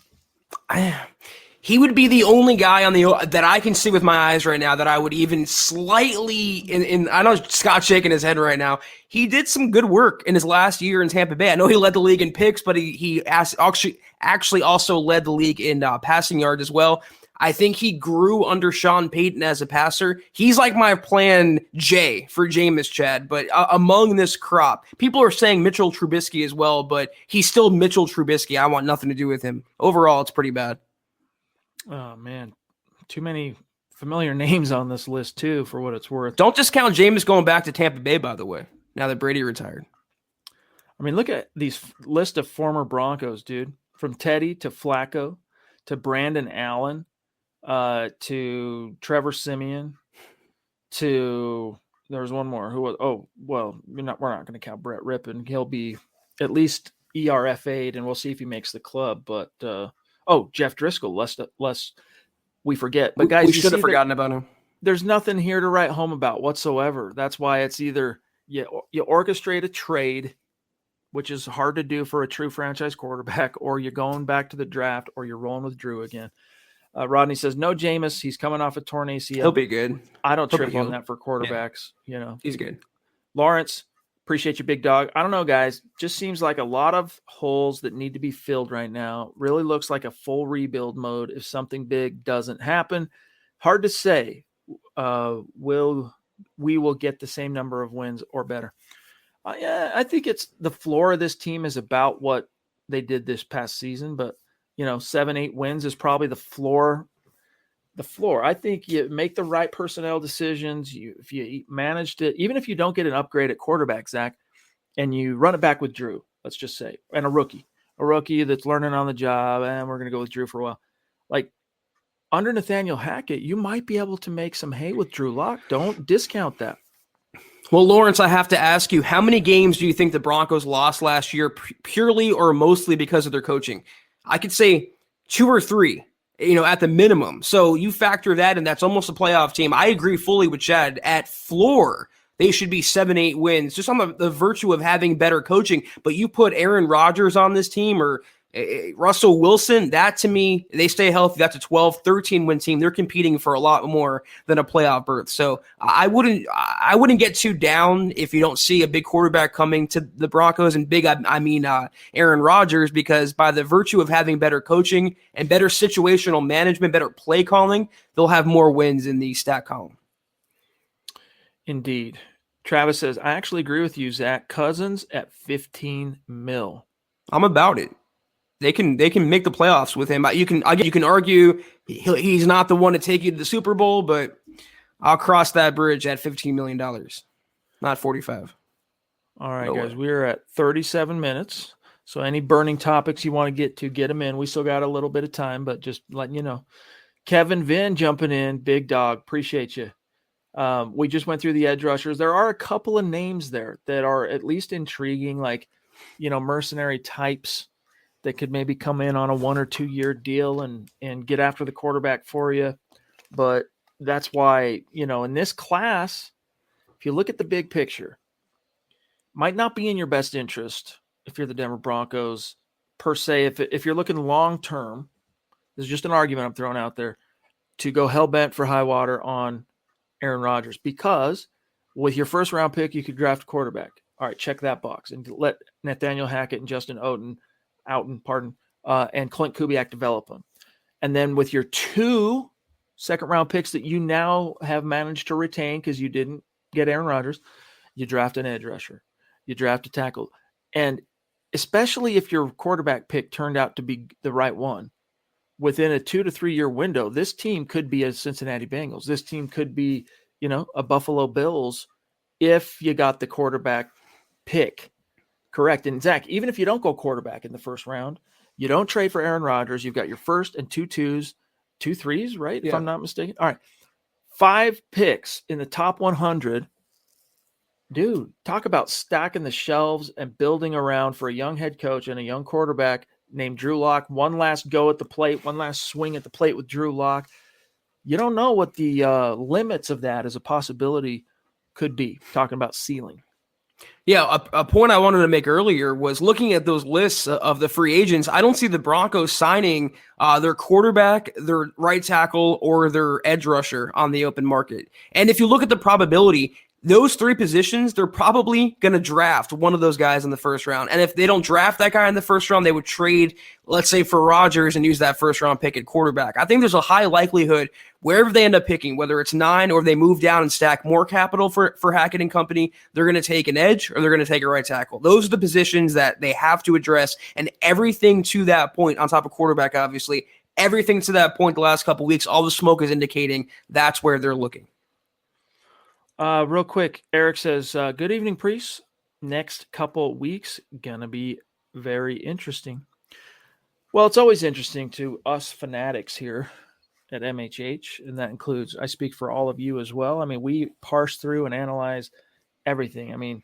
S3: He would be the only guy on that I can see with my eyes right now that I would even slightly I know Scott's shaking his head right now. He did some good work in his last year in Tampa Bay. I know he led the league in picks, but he actually also led the league in passing yards as well. I think he grew under Sean Payton as a passer. He's like my plan J for Jameis, Chad. But among this crop, people are saying Mitchell Trubisky as well, but he's still Mitchell Trubisky. I want nothing to do with him. Overall, it's pretty bad.
S1: Oh, man. Too many familiar names on this list, too, for what it's worth.
S3: Don't discount Jameis going back to Tampa Bay, by the way, now that Brady retired.
S1: I mean, look at these list of former Broncos, dude. From Teddy to Flacco to Brandon Allen. To Trevor Siemian, to there was one more who was we're not going to count Brett Rippon. He'll be at least ERFA'd, and we'll see if he makes the club. But Jeff Driscoll, less we forget. But guys,
S3: we should have forgotten about him.
S1: There's nothing here to write home about whatsoever. That's why it's either you orchestrate a trade, which is hard to do for a true franchise quarterback, or you're going back to the draft, or you're rolling with Drew again. Rodney says, no Jameis. He's coming off a torn ACL.
S3: He'll be good.
S1: I don't trip on that for quarterbacks. Yeah. You know,
S3: he's good.
S1: Lawrence, appreciate you, big dog. I don't know, guys. Just seems like a lot of holes that need to be filled right now. Really looks like a full rebuild mode if something big doesn't happen. Hard to say. We will get the same number of wins or better. I think it's the floor of this team is about what they did this past season, but 7-8 wins is probably the floor. I think you make the right personnel decisions. If you manage to, even if you don't get an upgrade at quarterback, Zach, and you run it back with Drew, let's just say, and a rookie that's learning on the job, and we're going to go with Drew for a while. Like under Nathaniel Hackett, you might be able to make some hay with Drew Lock. Don't discount that.
S3: Well, Lawrence, I have to ask you, how many games do you think the Broncos lost last year purely or mostly because of their coaching? I could say 2 or 3, at the minimum. So you factor that in, that's almost a playoff team. I agree fully with Chad. At floor, they should be 7-8 wins, just on the virtue of having better coaching. But you put Aaron Rodgers on this team or Russell Wilson, that to me, they stay healthy. That's a 12, 13 win team. They're competing for a lot more than a playoff berth. So I wouldn't get too down if you don't see a big quarterback coming to the Broncos, and big, I mean Aaron Rodgers, because by the virtue of having better coaching and better situational management, better play calling, they'll have more wins in the stat column.
S1: Indeed. Travis says, I actually agree with you, Zach. Cousins at $15 million.
S3: I'm about it. They can make the playoffs with him. You can argue he's not the one to take you to the Super Bowl, but I'll cross that bridge at $15 million, not 45.
S1: All right, guys, we're at 37 minutes. So any burning topics you want to get them in. We still got a little bit of time, but just letting you know. Kevin Vinn jumping in, big dog. Appreciate you. We just went through the edge rushers. There are a couple of names there that are at least intriguing, like mercenary types that could maybe come in on a 1 or 2 year deal and get after the quarterback for you. But that's why, in this class, if you look at the big picture, might not be in your best interest if you're the Denver Broncos per se. If you're looking long-term, this is just an argument I'm throwing out there, to go hell-bent for high water on Aaron Rodgers, because with your first round pick, you could draft a quarterback. All right, check that box and let Nathaniel Hackett and Justin Outen, and Clint Kubiak develop them. And then with your 2 second-round picks that you now have managed to retain because you didn't get Aaron Rodgers, you draft an edge rusher, you draft a tackle. And especially if your quarterback pick turned out to be the right one, within a 2 to 3 year window, this team could be a Cincinnati Bengals. This team could be, a Buffalo Bills if you got the quarterback pick correct. And Zach, even if you don't go quarterback in the first round, you don't trade for Aaron Rodgers. You've got your first and 2 2s, 2 3s, right?
S3: Yeah.
S1: If I'm not mistaken. All right. 5 picks in the top 100. Dude, talk about stacking the shelves and building around for a young head coach and a young quarterback named Drew Lock. One last go at the plate, one last swing at the plate with Drew Lock. You don't know what the limits of that as a possibility could be. Talking about ceiling.
S3: Yeah, a point I wanted to make earlier was looking at those lists of the free agents. I don't see the Broncos signing their quarterback, their right tackle, or their edge rusher on the open market. And if you look at the probability, those 3 positions, they're probably going to draft one of those guys in the first round. And if they don't draft that guy in the first round, they would trade, let's say, for Rodgers and use that first round pick at quarterback. I think there's a high likelihood wherever they end up picking, whether it's 9 or they move down and stack more capital for Hackett and company, they're going to take an edge or they're going to take a right tackle. Those are the positions that they have to address. And everything to that point, on top of quarterback, obviously, everything to that point the last couple of weeks, all the smoke is indicating that's where they're looking.
S1: Real quick, Eric says, good evening, priests. Next couple weeks, gonna be very interesting. Well, it's always interesting to us fanatics here at MHH, and that includes, I speak for all of you as well. I mean, we parse through and analyze everything. I mean,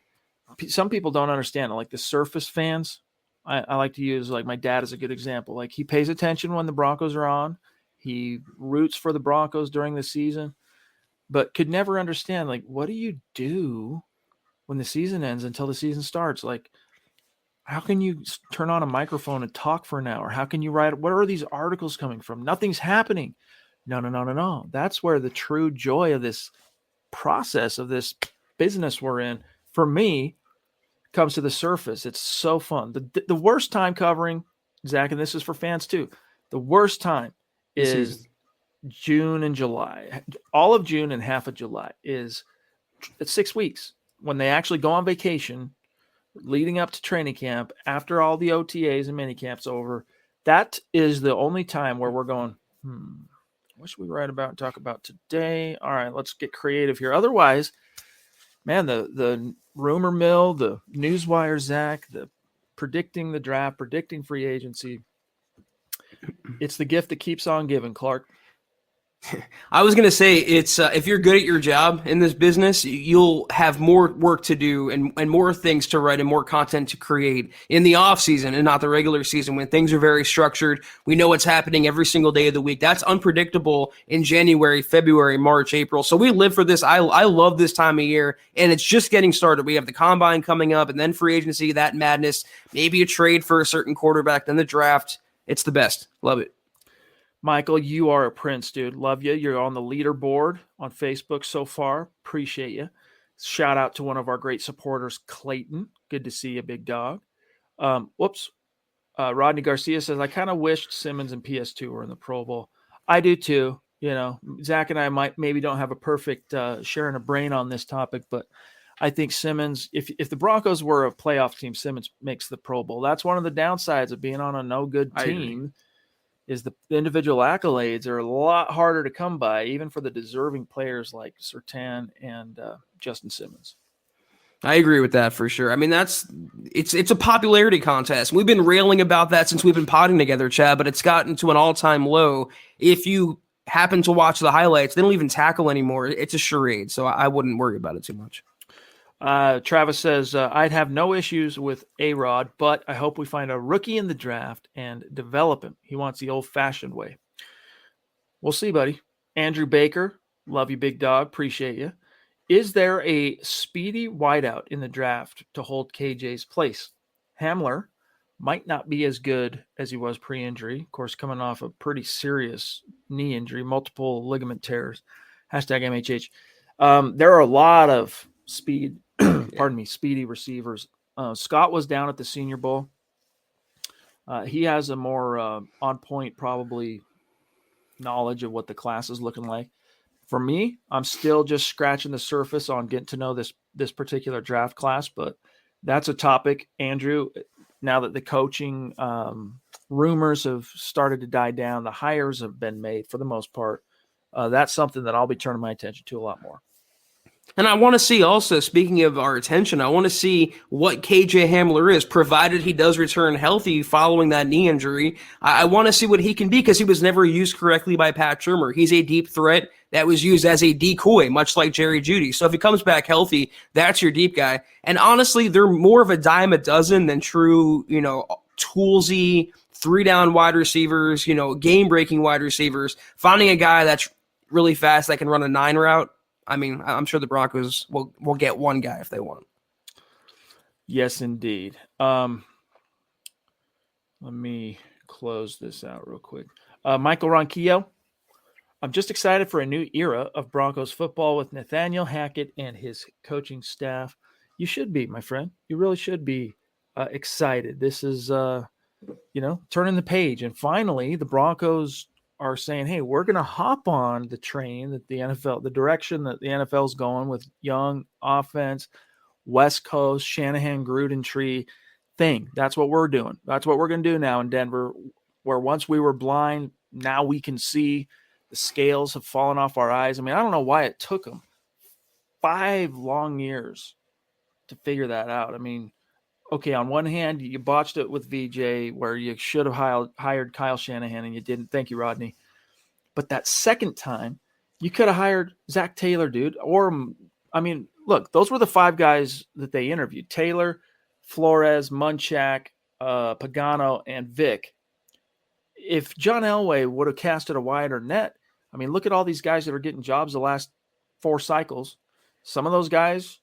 S1: some people don't understand it, like the surface fans. I like to use, like, my dad is a good example. Like, he pays attention when the Broncos are on. He roots for the Broncos during the season, but could never understand, like, what do you do when the season ends until the season starts? Like, how can you turn on a microphone and talk for an hour? How can you write? Where are these articles coming from? Nothing's happening. No. That's where the true joy of this process, of this business we're in, for me, comes to the surface. It's so fun. The worst time covering, Zach, and this is for fans too, the worst time is June and July. All of June and half of July it's 6 weeks when they actually go on vacation leading up to training camp, after all the OTAs and mini camps over. That is the only time where we're going, what should we write about and talk about today? All right, let's get creative here. Otherwise, man, the rumor mill, the newswire, Zach, the predicting the draft, predicting free agency, it's the gift that keeps on giving, Clark.
S3: I was going to say, it's if you're good at your job in this business, you'll have more work to do and more things to write and more content to create in the off season and not the regular season, when things are very structured. We know what's happening every single day of the week. That's unpredictable in January, February, March, April. So we live for this. I love this time of year, and it's just getting started. We have the combine coming up, and then free agency, that madness, maybe a trade for a certain quarterback, then the draft. It's the best. Love it.
S1: Michael, you are a prince, dude. Love you. You're on the leaderboard on Facebook so far. Appreciate you. Shout out to one of our great supporters, Clayton. Good to see you, big dog. Rodney Garcia says, I kind of wished Simmons and PS2 were in the Pro Bowl. I do too. You know, Zach and I maybe don't have a perfect sharing a brain on this topic, but I think Simmons, if the Broncos were a playoff team, Simmons makes the Pro Bowl. That's one of the downsides of being on a no good team. Is the individual accolades are a lot harder to come by, even for the deserving players like Surtain and Justin Simmons.
S3: I agree with that for sure. I mean, it's a popularity contest. We've been railing about that since we've been potting together, Chad, but it's gotten to an all-time low. If you happen to watch the highlights, they don't even tackle anymore. It's a charade, so I wouldn't worry about it too much.
S1: Travis says, I'd have no issues with A-Rod, but I hope we find a rookie in the draft and develop him. He wants the old-fashioned way. We'll see, buddy. Andrew Baker, love you, big dog. Appreciate you. Is there a speedy wideout in the draft to hold KJ's place? Hamler might not be as good as he was pre-injury. Of course, coming off a pretty serious knee injury, multiple ligament tears. #MHH. There are a lot of speedy receivers. Scott was down at the Senior Bowl. He has a more on point, probably, knowledge of what the class is looking like. For me, I'm still just scratching the surface on getting to know this particular draft class, but that's a topic, Andrew. Now that the coaching rumors have started to die down, the hires have been made for the most part. That's something that I'll be turning my attention to a lot more.
S3: And I want to see also, speaking of our attention, I want to see what KJ Hamler is, provided he does return healthy following that knee injury. I want to see what he can be because he was never used correctly by Pat Shurmur. He's a deep threat that was used as a decoy, much like Jerry Jeudy. So if he comes back healthy, that's your deep guy. And honestly, they're more of a dime a dozen than true, toolsy, 3-down wide receivers, game-breaking wide receivers. Finding a guy that's really fast that can run a 9 route, I mean, I'm sure the Broncos will get one guy if they want.
S1: Yes, indeed. Let me close this out real quick. Michael Ronquillo, I'm just excited for a new era of Broncos football with Nathaniel Hackett and his coaching staff. You should be, my friend. You really should be excited. This is, turning the page. And finally, the Broncos are saying, hey, we're going to hop on the train that the direction that the NFL is going with young offense, West Coast, Shanahan, Gruden tree thing. That's what we're doing. That's what we're going to do now in Denver, where once we were blind, now we can see. The scales have fallen off our eyes. I mean, I don't know why it took them 5 long years to figure that out. I mean, okay, on one hand, you botched it with VJ where you should have hired Kyle Shanahan and you didn't. Thank you, Rodney. But that second time, you could have hired Zach Taylor, dude. Or, I mean, look, those were the 5 guys that they interviewed. Taylor, Flores, Munchak, Pagano, and Vic. If John Elway would have casted a wider net, I mean, look at all these guys that are getting jobs the last 4 cycles. Some of those guys,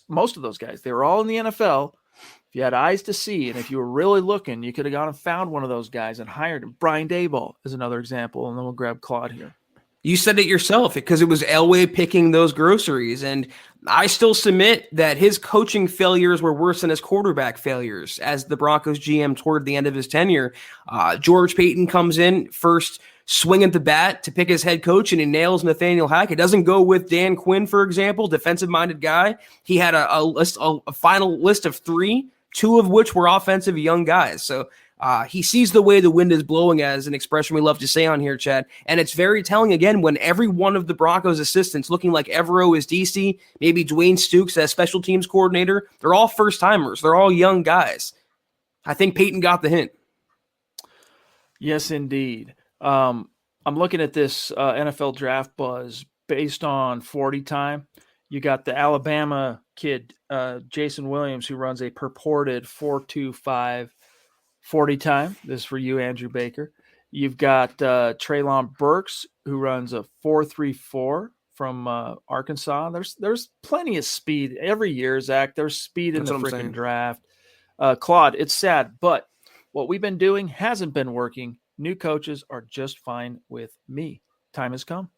S1: most of those guys, they were all in the NFL. If you had eyes to see, and if you were really looking, you could have gone and found one of those guys and hired him. Brian Daboll is another example, and then we'll grab Claude here.
S3: You said it yourself because it was Elway picking those groceries. And I still submit that his coaching failures were worse than his quarterback failures as the Broncos GM toward the end of his tenure. George Payton comes in first, swing at the bat to pick his head coach, and he nails Nathaniel Hackett. Doesn't go with Dan Quinn, for example, defensive-minded guy. He had a final list of 3, 2 of which were offensive young guys. So he sees the way the wind is blowing, as an expression we love to say on here, Chad. And it's very telling, again, when every one of the Broncos assistants, looking like Evero as DC, maybe Dwayne Stukes as special teams coordinator, they're all first-timers. They're all young guys. I think Peyton got the hint.
S1: Yes, indeed. I'm looking at this NFL draft buzz based on 40 time. You got the Alabama kid, Jason Williams, who runs a purported 4.25 40 time. This is for you, Andrew Baker. You've got Treylon Burks, who runs a 4.34 from Arkansas. There's plenty of speed every year, Zach. There's speed in the freaking draft. Claude, it's sad, but what we've been doing hasn't been working. New coaches are just fine with me. Time has come.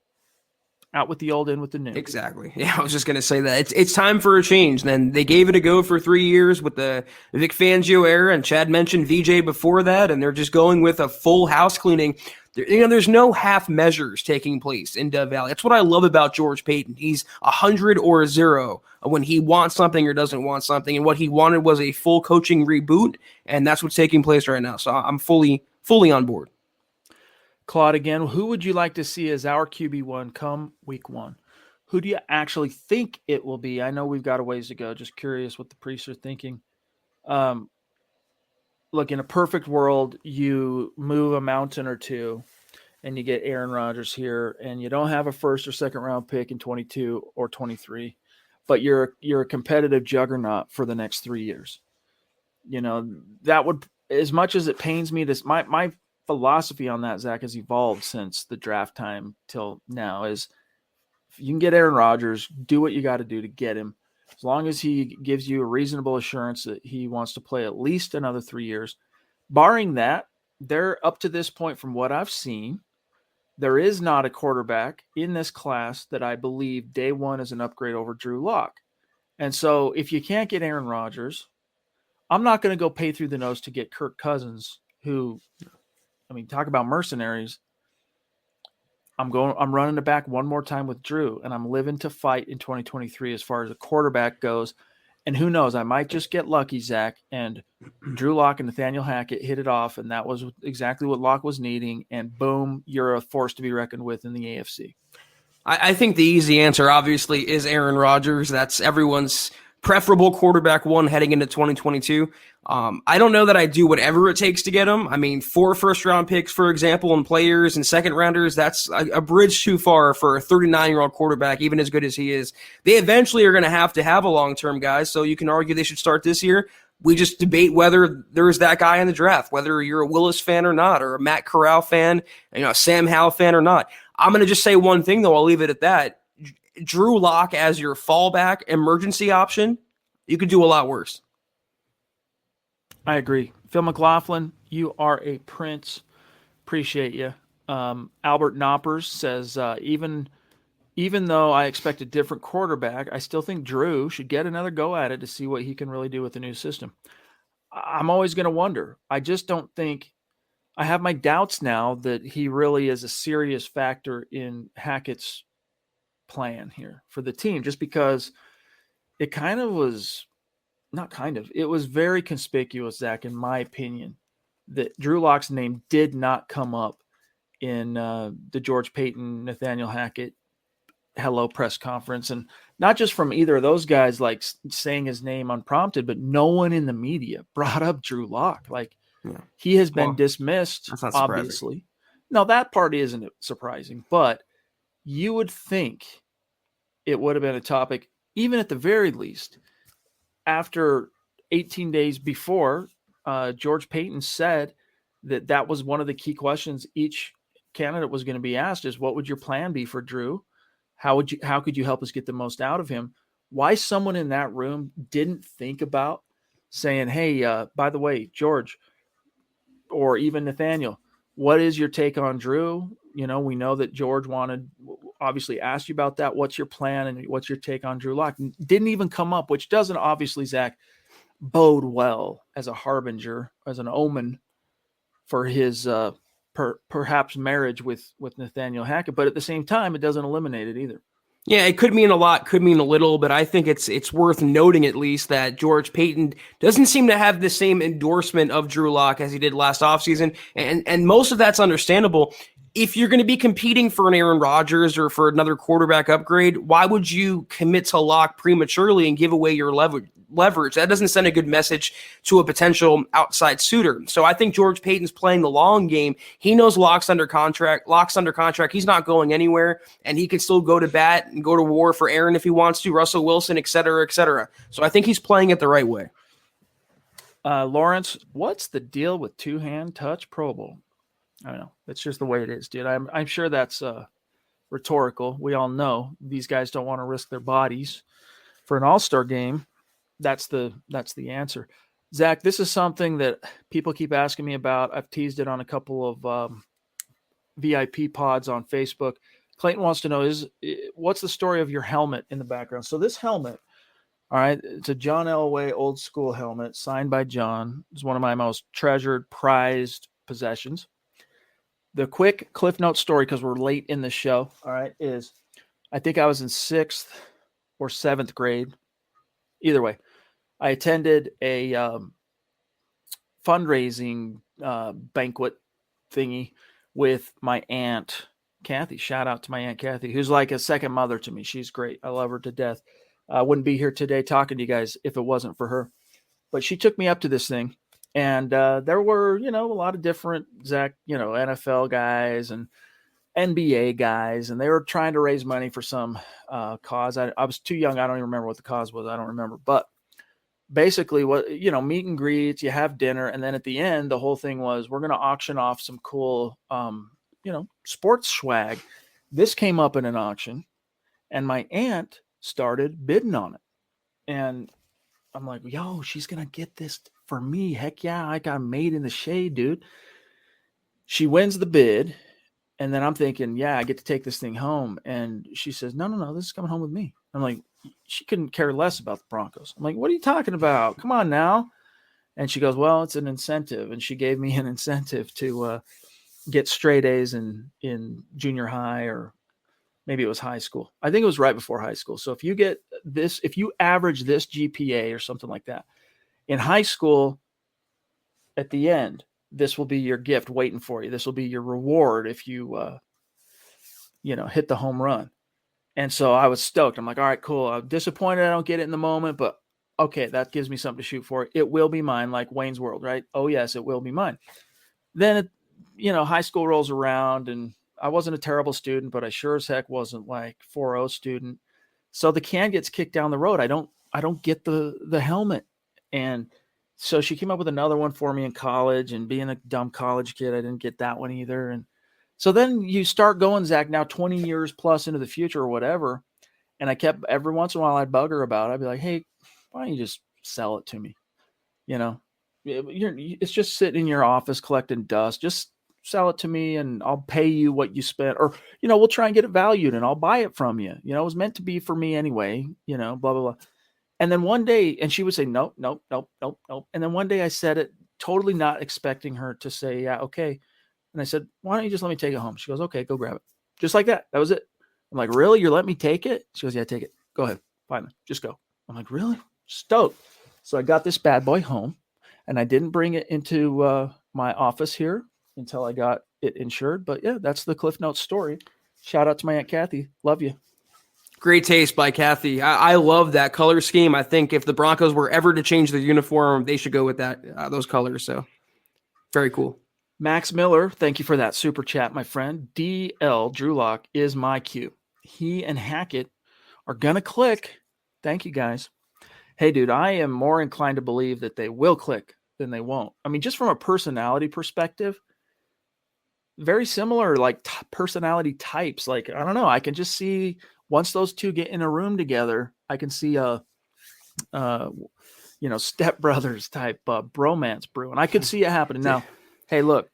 S1: Out with the old, in with the new.
S3: Exactly. Yeah, I was just going to say that. It's time for a change. Then they gave it a go for 3 years with the Vic Fangio era, and Chad mentioned VJ before that, and they're just going with a full house cleaning. There's no half measures taking place in Dove Valley. That's what I love about George Payton. He's 100 or 0 when he wants something or doesn't want something, and what he wanted was a full coaching reboot, and that's what's taking place right now. So I'm fully on board.
S1: Claude, again, who would you like to see as our QB1 come week 1? Who do you actually think it will be? I know we've got a ways to go. Just curious what the priests are thinking. Look, in a perfect world, you move a mountain or 2 and you get Aaron Rodgers here, and you don't have a first or second round pick in 22 or 23, but you're a competitive juggernaut for the next 3 years. That would, as much as it pains me, my philosophy on that, Zach, has evolved since the draft time till now. Is if you can get Aaron Rodgers, do what you got to do to get him. As long as he gives you a reasonable assurance that he wants to play at least another 3 years. Barring that, they're up to this point, from what I've seen, there is not a quarterback in this class that I believe day one is an upgrade over Drew Lock. And so if you can't get Aaron Rodgers, I'm not going to go pay through the nose to get Kirk Cousins, who, I mean, talk about mercenaries. I'm running it back one more time with Drew, and I'm living to fight in 2023 as far as a quarterback goes. And who knows, I might just get lucky, Zach, and Drew Lock and Nathaniel Hackett hit it off, and that was exactly what Lock was needing. And boom, you're a force to be reckoned with in the AFC.
S3: I think the easy answer, obviously, is Aaron Rodgers. That's everyone's preferable quarterback one heading into 2022. I don't know that I do whatever it takes to get him. I mean, 4 first-round picks, for example, and players and second-rounders, that's a bridge too far for a 39-year-old quarterback, even as good as he is. They eventually are going to have a long-term guy, so you can argue they should start this year. We just debate whether there's that guy in the draft, whether you're a Willis fan or not, or a Matt Corral fan, a Sam Howell fan or not. I'm going to just say one thing, though. I'll leave it at that. Drew Lock as your fallback emergency option, you could do a lot worse.
S1: I agree. Phil McLaughlin, you are a prince. Appreciate you. Albert Knoppers says, even though I expect a different quarterback, I still think Drew should get another go at it to see what he can really do with the new system. I'm always going to wonder. I just don't think – I have my doubts now that he really is a serious factor in Hackett's plan here for the team, just because it kind of was – not kind of. It was very conspicuous, Zach, in my opinion, that Drew Lock's name did not come up in the George Paton, Nathaniel Hackett hello press conference. And not just from either of those guys, like saying his name unprompted, but no one in the media brought up Drew Lock. Like he has been dismissed, obviously. No, that part isn't surprising, but you would think it would have been a topic, even at the very least, after 18 days before, George Paton said that was one of the key questions each candidate was going to be asked is, what would your plan be for Drew? How could you help us get the most out of him? Why someone in that room didn't think about saying, hey, by the way, George, or even Nathaniel, what is your take on Drew? We know that George obviously asked you about that. What's your plan and what's your take on Drew Lock? Didn't even come up, which doesn't obviously, Zach, bode well as a harbinger, as an omen for his perhaps marriage with Nathaniel Hackett. But at the same time, it doesn't eliminate it either.
S3: Yeah, it could mean a lot, could mean a little, but I think it's worth noting at least that George Paton doesn't seem to have the same endorsement of Drew Lock as he did last offseason, and most of that's understandable. If you're going to be competing for an Aaron Rodgers or for another quarterback upgrade, why would you commit to Lock prematurely and give away your leverage? That doesn't send a good message to a potential outside suitor. So I think George Paton's playing the long game. He knows Lock's under contract. He's not going anywhere, and he can still go to bat and go to war for Aaron if he wants to, Russell Wilson, et cetera, et cetera. So I think he's playing it the right way.
S1: Lawrence, what's the deal with two-hand touch Pro Bowl? I don't know. That's just the way it is, dude. I'm sure that's rhetorical. We all know these guys don't want to risk their bodies for an all-star game. That's the answer. Zach, this is something that people keep asking me about. I've teased it on a couple of VIP pods on Facebook. Clayton wants to know, what's the story of your helmet in the background? So this helmet, all right, it's a John Elway old school helmet signed by John. It's one of my most treasured, prized possessions. The quick Cliff Note story, because we're late in the show, all right, is I think I was in 6th or 7th grade. Either way, I attended a fundraising banquet thingy with my Aunt Kathy. Shout out to my Aunt Kathy, who's like a second mother to me. She's great. I love her to death. I wouldn't be here today talking to you guys if it wasn't for her. But she took me up to this thing. And there were, a lot of different, Zach, NFL guys and NBA guys, and they were trying to raise money for some cause. I was too young. I don't even remember what the cause was. I don't remember. But basically, meet and greets, you have dinner. And then at the end, the whole thing was, we're going to auction off some cool, sports swag. This came up in an auction, and my aunt started bidding on it. And I'm like, yo, she's going to get this for me. Heck yeah, I got made in the shade, dude. She wins the bid, And then I'm thinking, yeah, I get to take this thing home. And she says, no, this is coming home with me. I'm like, she couldn't care less about the Broncos. I'm like, what are you talking about? Come on now. And she goes, well, it's an incentive. And she gave me an incentive to get straight A's in junior high, or maybe it was high school. I think it was right before high school. So if you get this, if you average this GPA or something like that in high school, at the end, this will be your gift waiting for you. This will be your reward if you, hit the home run. And so I was stoked. I'm like, all right, cool. I'm disappointed I don't get it in the moment, but okay, that gives me something to shoot for. It will be mine, like Wayne's World, right? Oh, yes, it will be mine. Then, high school rolls around, and I wasn't a terrible student, but I sure as heck wasn't like 4.0 student. So the can gets kicked down the road. I don't get the helmet. And so she came up with another one for me in college, and being a dumb college kid, I didn't get that one either. And so then you start going, Zach, now 20 years plus into the future or whatever. And I kept, every once in a while, I'd bug her about it. I'd be like, hey, why don't you just sell it to me? It's just sitting in your office collecting dust. Just sell it to me and I'll pay you what you spent. Or, we'll try and get it valued and I'll buy it from you. It was meant to be for me anyway, blah, blah, blah. And then one day, and she would say, nope. And then one day I said it, totally not expecting her to say, yeah, okay. And I said, why don't you just let me take it home? She goes, okay, go grab it. Just like that. That was it. I'm like, really? You're letting me take it? She goes, yeah, take it. Go ahead. Fine. Just go. I'm like, really? Stoked. So I got this bad boy home, and I didn't bring it into my office here until I got it insured. But yeah, that's the Cliff Notes story. Shout out to my Aunt Kathy. Love you.
S3: Great taste by Kathy. I love that color scheme. I think if the Broncos were ever to change their uniform, they should go with that those colors. So very cool.
S1: Max Miller, thank you for that super chat, my friend. DL Drew Lock is my cue. He and Hackett are going to click. Thank you, guys. Hey, dude, I am more inclined to believe that they will click than they won't. I mean, just from a personality perspective, very similar, like personality types. Like, I don't know. I can just see once those two get in a room together, I can see Step Brothers type bromance brew. And I could see it happening. Now, hey, look,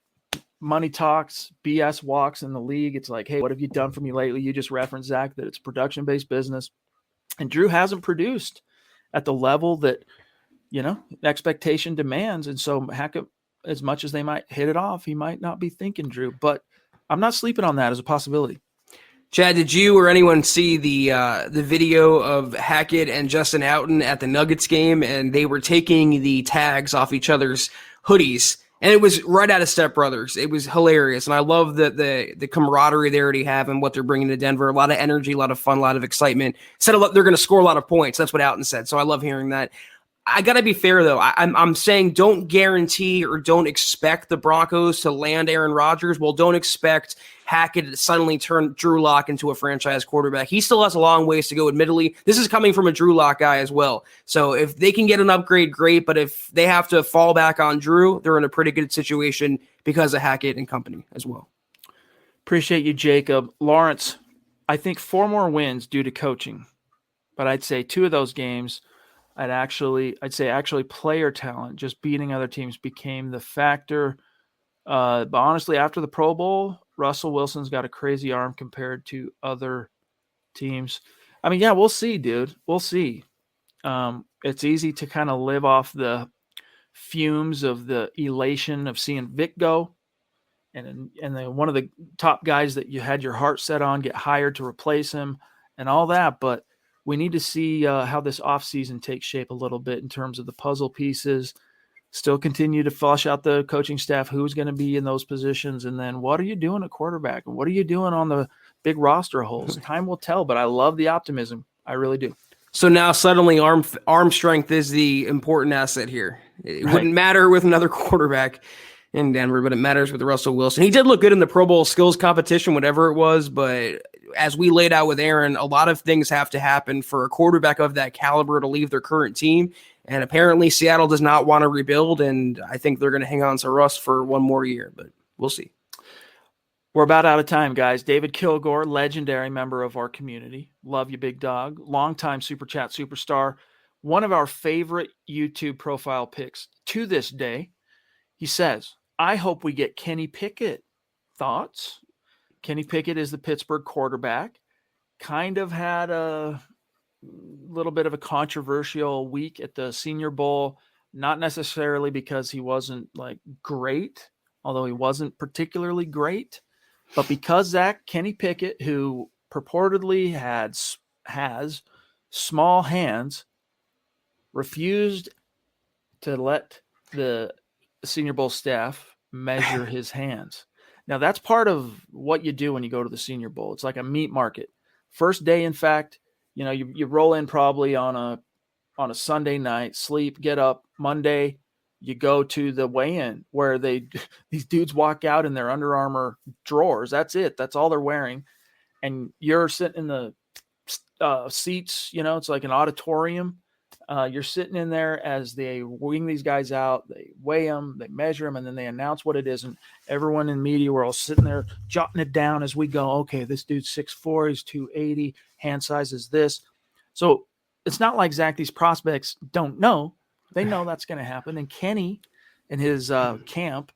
S1: money talks, BS walks in the league. It's like, hey, what have you done for me lately? You just referenced, Zach, that it's production-based business. And Drew hasn't produced at the level that, expectation demands. And so Hackett, as much as they might hit it off, he might not be thinking Drew. But I'm not sleeping on that as a possibility.
S3: Chad, did you or anyone see the video of Hackett and Justin Houghton at the Nuggets game? And they were taking the tags off each other's hoodies. And it was right out of Step Brothers. It was hilarious. And I love the camaraderie they already have and what they're bringing to Denver. A lot of energy, a lot of fun, a lot of excitement. Said they're going to score a lot of points. That's what Houghton said. So I love hearing that. I got to be fair, though. I'm saying don't guarantee or don't expect the Broncos to land Aaron Rodgers. Well, don't expect Hackett to suddenly turn Drew Lock into a franchise quarterback. He still has a long ways to go, admittedly. This is coming from a Drew Lock guy as well. So if they can get an upgrade, great. But if they have to fall back on Drew, they're in a pretty good situation because of Hackett and company as well.
S1: Appreciate you, Jacob. Lawrence, I think 4 more wins due to coaching. But I'd say 2 of those games – I'd say player talent, just beating other teams became the factor. But honestly, after the Pro Bowl, Russell Wilson's got a crazy arm compared to other teams. I mean, yeah, we'll see, dude. We'll see. It's easy to kind of live off the fumes of the elation of seeing Vic go. And then one of the top guys that you had your heart set on get hired to replace him and all that. But we need to see how this offseason takes shape a little bit in terms of the puzzle pieces. Still continue to flush out the coaching staff, who's going to be in those positions, and then what are you doing at quarterback? And what are you doing on the big roster holes? Time will tell, but I love the optimism. I really do.
S3: So now suddenly arm strength is the important asset here. It wouldn't matter with another quarterback in Denver, but it matters with Russell Wilson. He did look good in the Pro Bowl skills competition, whatever it was, but as we laid out with Aaron, a lot of things have to happen for a quarterback of that caliber to leave their current team. And apparently Seattle does not want to rebuild, and I think they're going to hang on to Russ for one more year, but we'll see.
S1: We're about out of time, guys. David Kilgore, legendary member of our community. Love you, big dog. Longtime Super Chat superstar. One of our favorite YouTube profile picks to this day. He says, I hope we get Kenny Pickett. Thoughts? Kenny Pickett is the Pittsburgh quarterback. Kind of had a little bit of a controversial week at the Senior Bowl, not necessarily because he wasn't like great, although he wasn't particularly great, but because Kenny Pickett, who purportedly has small hands, refused to let the Senior Bowl staff measure his hands. Now, that's part of what you do when you go to the Senior Bowl. It's like a meat market. First day, in fact, you roll in probably on a Sunday night, sleep, get up. Monday, you go to the weigh-in where these dudes walk out in their Under Armour drawers. That's it. That's all they're wearing. And you're sitting in the seats, it's like an auditorium. You're sitting in there as they wing these guys out. They weigh them, they measure them, and then they announce what it is. And everyone in media, we're all sitting there jotting it down as we go. Okay, this dude's 6'4", he's 280, hand size is this. So it's not like Zach, these prospects don't know. They know that's going to happen. And Kenny and his camp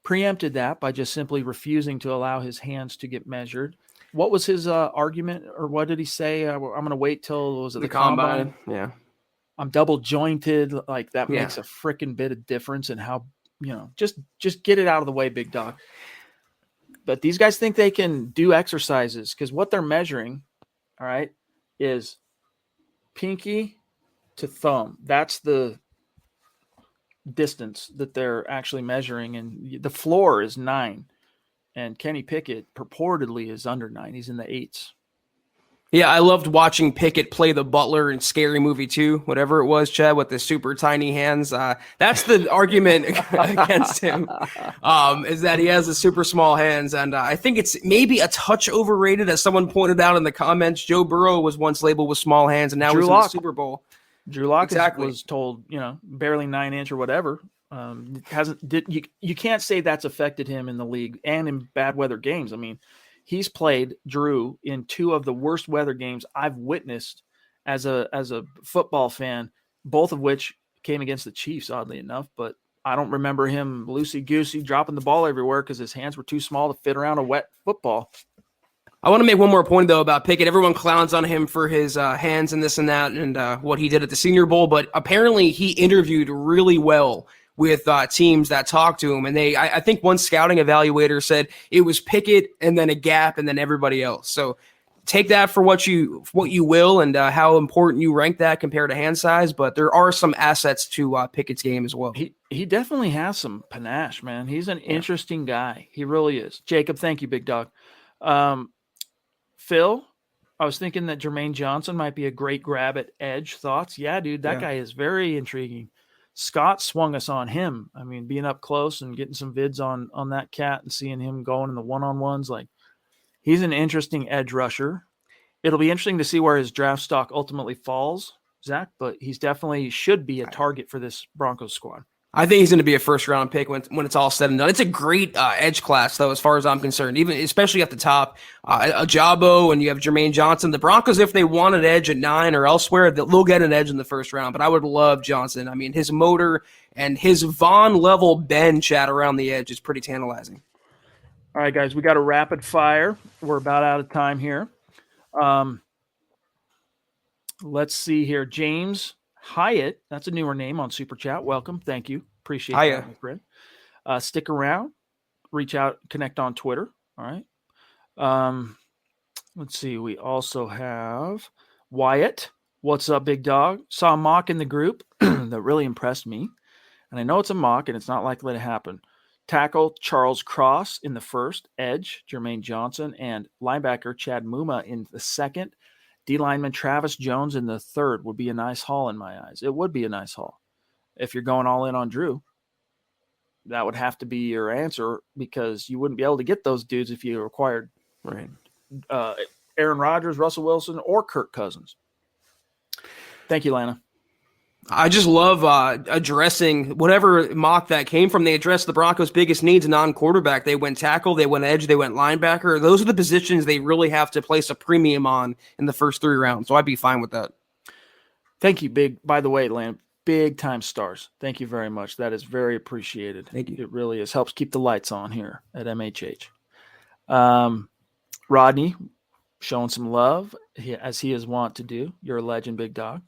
S1: preempted that by just simply refusing to allow his hands to get measured. What was his argument, or what did he say? I'm going to wait till the combine?
S3: Yeah.
S1: I'm double jointed. Like that makes a freaking bit of difference in how, just get it out of the way, big dog. But these guys think they can do exercises because what they're measuring, all right, is pinky to thumb. That's the distance that they're actually measuring. And the floor is 9. And Kenny Pickett purportedly is under 9. He's in the 8s.
S3: Yeah, I loved watching Pickett play the butler in Scary Movie 2, whatever it was, Chad, with the super tiny hands. That's the argument against him, is that he has the super small hands. And I think it's maybe a touch overrated, as someone pointed out in the comments. Joe Burrow was once labeled with small hands, and now he's in the Super Bowl.
S1: Drew Lock was told, barely 9-inch or whatever. You can't say that's affected him in the league and in bad weather games. I mean, he's played Drew in 2 of the worst weather games I've witnessed as a football fan, both of which came against the Chiefs, oddly enough. But I don't remember him loosey-goosey dropping the ball everywhere because his hands were too small to fit around a wet football.
S3: I want to make one more point, though, about Pickett. Everyone clowns on him for his hands and this and that and what he did at the Senior Bowl, but apparently he interviewed really well with teams that talked to him. And I think one scouting evaluator said it was Pickett and then a gap and then everybody else. So take that for what you will and how important you rank that compared to hand size. But there are some assets to Pickett's game as well.
S1: He definitely has some panache, man. He's an interesting guy. He really is. Jacob, thank you, big dog. Phil, I was thinking that Jermaine Johnson might be a great grab at edge. Thoughts? Yeah, dude, that guy is very intriguing. Scott swung us on him. I mean, being up close and getting some vids on that cat and seeing him going in the one-on-ones, like he's an interesting edge rusher. It'll be interesting to see where his draft stock ultimately falls, Zach, but he's definitely should be a target for this Broncos squad.
S3: I think he's going to be a first-round pick when it's all said and done. It's a great edge class, though, as far as I'm concerned, even especially at the top. Ajabo and you have Jermaine Johnson. The Broncos, if they want an edge at 9 or elsewhere, they'll get an edge in the first round. But I would love Johnson. I mean, his motor and his Vaughn-level bend chat around the edge is pretty tantalizing.
S1: All right, guys, we got a rapid fire. We're about out of time here. Let's see here. James Hyatt, that's a newer name on Super Chat. Welcome. Thank you. Appreciate that, my friend. Stick around. Reach out. Connect on Twitter. All right. Let's see. We also have Wyatt. What's up, big dog? Saw a mock in the group that really impressed me. And I know it's a mock, and it's not likely to happen. Tackle Charles Cross in the first. Edge, Jermaine Johnson. And linebacker Chad Muma in the second. D-lineman Travis Jones in the third would be a nice haul in my eyes. It would be a nice haul. If you're going all in on Drew, that would have to be your answer because you wouldn't be able to get those dudes if you required Aaron Rodgers, Russell Wilson, or Kirk Cousins. Thank you, Lana.
S3: I just love addressing whatever mock that came from. They addressed the Broncos' biggest needs, non-quarterback. They went tackle, they went edge, they went linebacker. Those are the positions they really have to place a premium on in the first 3 rounds. So I'd be fine with that.
S1: Thank you, big. By the way, Lana, big time stars. Thank you very much. That is very appreciated.
S3: Thank you.
S1: It really is. Helps keep the lights on here at MHH. Rodney, showing some love, as he is wont to do. You're a legend, big dog.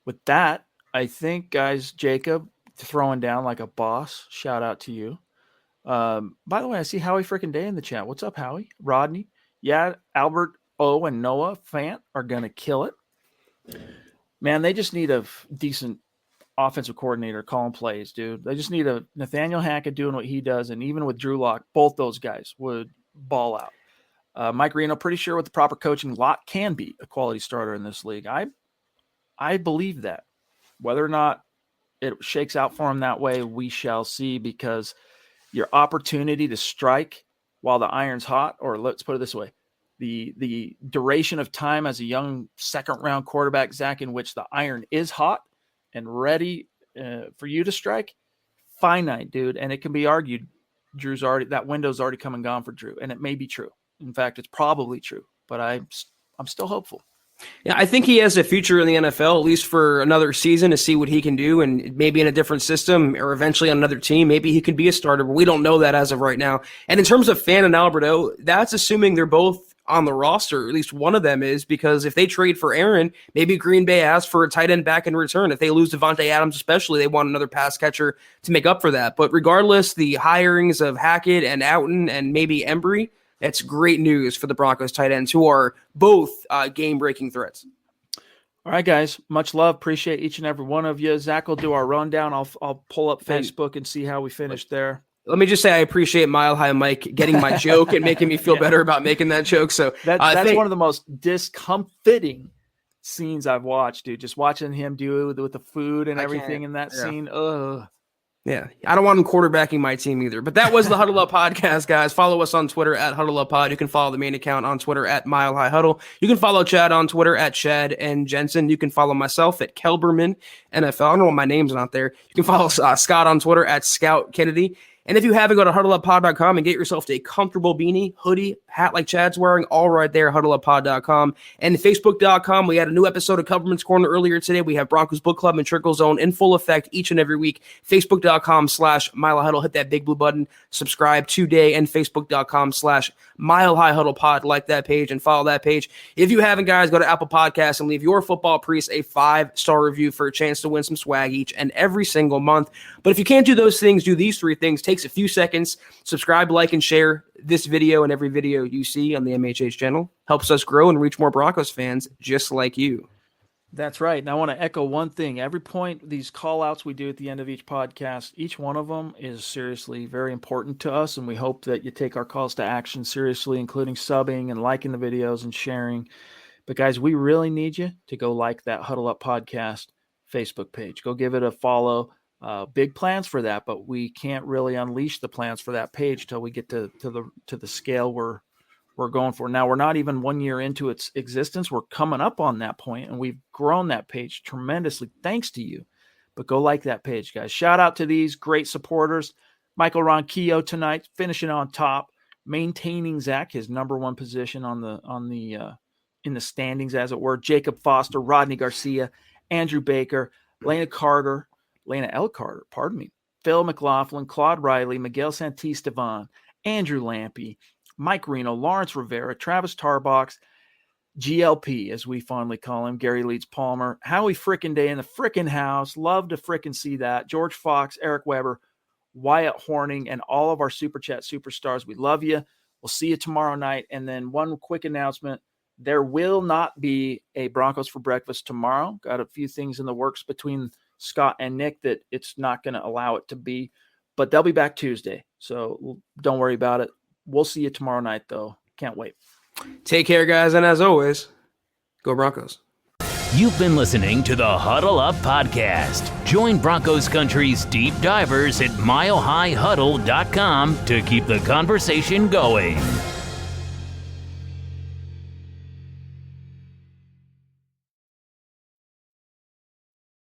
S1: With that, I think, guys, Jacob throwing down like a boss. Shout out to you. By the way, I see Howie freaking Day in the chat. What's up, Howie? Rodney? Yeah, Albert O and Noah Fant are going to kill it. Man, they just need a decent offensive coordinator calling plays, dude. They just need a Nathaniel Hackett doing what he does, and even with Drew Lock, both those guys would ball out. Mike Reno, pretty sure with the proper coaching, Lock can be a quality starter in this league. I believe that. Whether or not it shakes out for him that way, we shall see, because your opportunity to strike while the iron's hot, or let's put it this way, the duration of time as a young second-round quarterback, Zach, in which the iron is hot and ready for you to strike, finite, dude. And it can be argued that window's already come and gone for Drew, and it may be true. In fact, it's probably true, but I'm still hopeful.
S3: Yeah, I think he has a future in the NFL, at least for another season, to see what he can do, and maybe in a different system or eventually on another team. Maybe he can be a starter, but we don't know that as of right now. And in terms of Fant and Alberto, that's assuming they're both on the roster, or at least one of them is, because if they trade for Aaron, maybe Green Bay asks for a tight end back in return. If they lose Devontae Adams especially, they want another pass catcher to make up for that. But regardless, the hirings of Hackett and Outen and maybe Embry, that's great news for the Broncos tight ends, who are both game-breaking threats.
S1: All right, guys. Much love. Appreciate each and every one of you. Zach will do our rundown. I'll pull up Facebook and see how we finished there.
S3: Let me just say I appreciate Mile High Mike getting my joke and making me feel better about making that joke. So
S1: that's one of the most discomfiting scenes I've watched, dude. Just watching him do it with the food and everything in that scene. Ugh.
S3: Yeah, I don't want him quarterbacking my team either. But that was the Huddle Up Podcast, guys. Follow us on Twitter at Huddle Up Pod. You can follow the main account on Twitter at Mile High Huddle. You can follow Chad on Twitter at Chad and Jensen. You can follow myself at Kelberman NFL. I don't know why my name's not there. You can follow Scott on Twitter at Scout Kennedy. And if you haven't, go to huddleuppod.com and get yourself a comfortable beanie, hoodie, hat like Chad's wearing, all right there, huddleuppod.com. And Facebook.com, we had a new episode of Kelberman's Corner earlier today. We have Broncos Book Club and Trickle Zone in full effect each and every week. Facebook.com/Mile High Huddle. Hit that big blue button. Subscribe today. And Facebook.com/Mile High Huddle Pod. Like that page and follow that page. If you haven't, guys, go to Apple Podcasts and leave your football priest a 5-star review for a chance to win some swag each and every single month. But if you can't do those things, do these 3 things. Takes a few seconds. Subscribe, like, and share this video and every video you see on the MHH channel. Helps us grow and reach more Broncos fans just like you.
S1: That's right. And I want to echo one thing. Every point, these call outs we do at the end of each podcast, each one of them is seriously very important to us. And we hope that you take our calls to action seriously, including subbing and liking the videos and sharing. But guys, we really need you to go like that Huddle Up Podcast Facebook page. Go give it a follow. Big plans for that, but we can't really unleash the plans for that page till we get to the scale we're going for. Now, we're not even 1 year into its existence. We're coming up on that point, and we've grown that page tremendously thanks to you. But go like that page, guys. Shout out to these great supporters. Michael Ronquillo tonight, finishing on top, maintaining Zach his number 1 position in the standings, as it were. Jacob Foster, Rodney Garcia, Andrew Baker, Lena L. Carter, Phil McLaughlin, Claude Riley, Miguel Santisteban, Andrew Lampy, Mike Reno, Lawrence Rivera, Travis Tarbox, GLP, as we fondly call him, Gary Leeds Palmer, Howie frickin' Day in the frickin' house, love to frickin' see that, George Fox, Eric Weber, Wyatt Horning, and all of our Super Chat superstars. We love you. We'll see you tomorrow night. And then one quick announcement. There will not be a Broncos for Breakfast tomorrow. Got a few things in the works between Scott and Nick that it's not going to allow it to be, but they'll be back Tuesday. So don't worry about it. We'll see you tomorrow night, though. Can't wait.
S3: Take care, guys. And as always, go Broncos.
S4: You've been listening to the Huddle Up Podcast. Join Broncos Country's deep divers at milehighhuddle.com to keep the conversation going.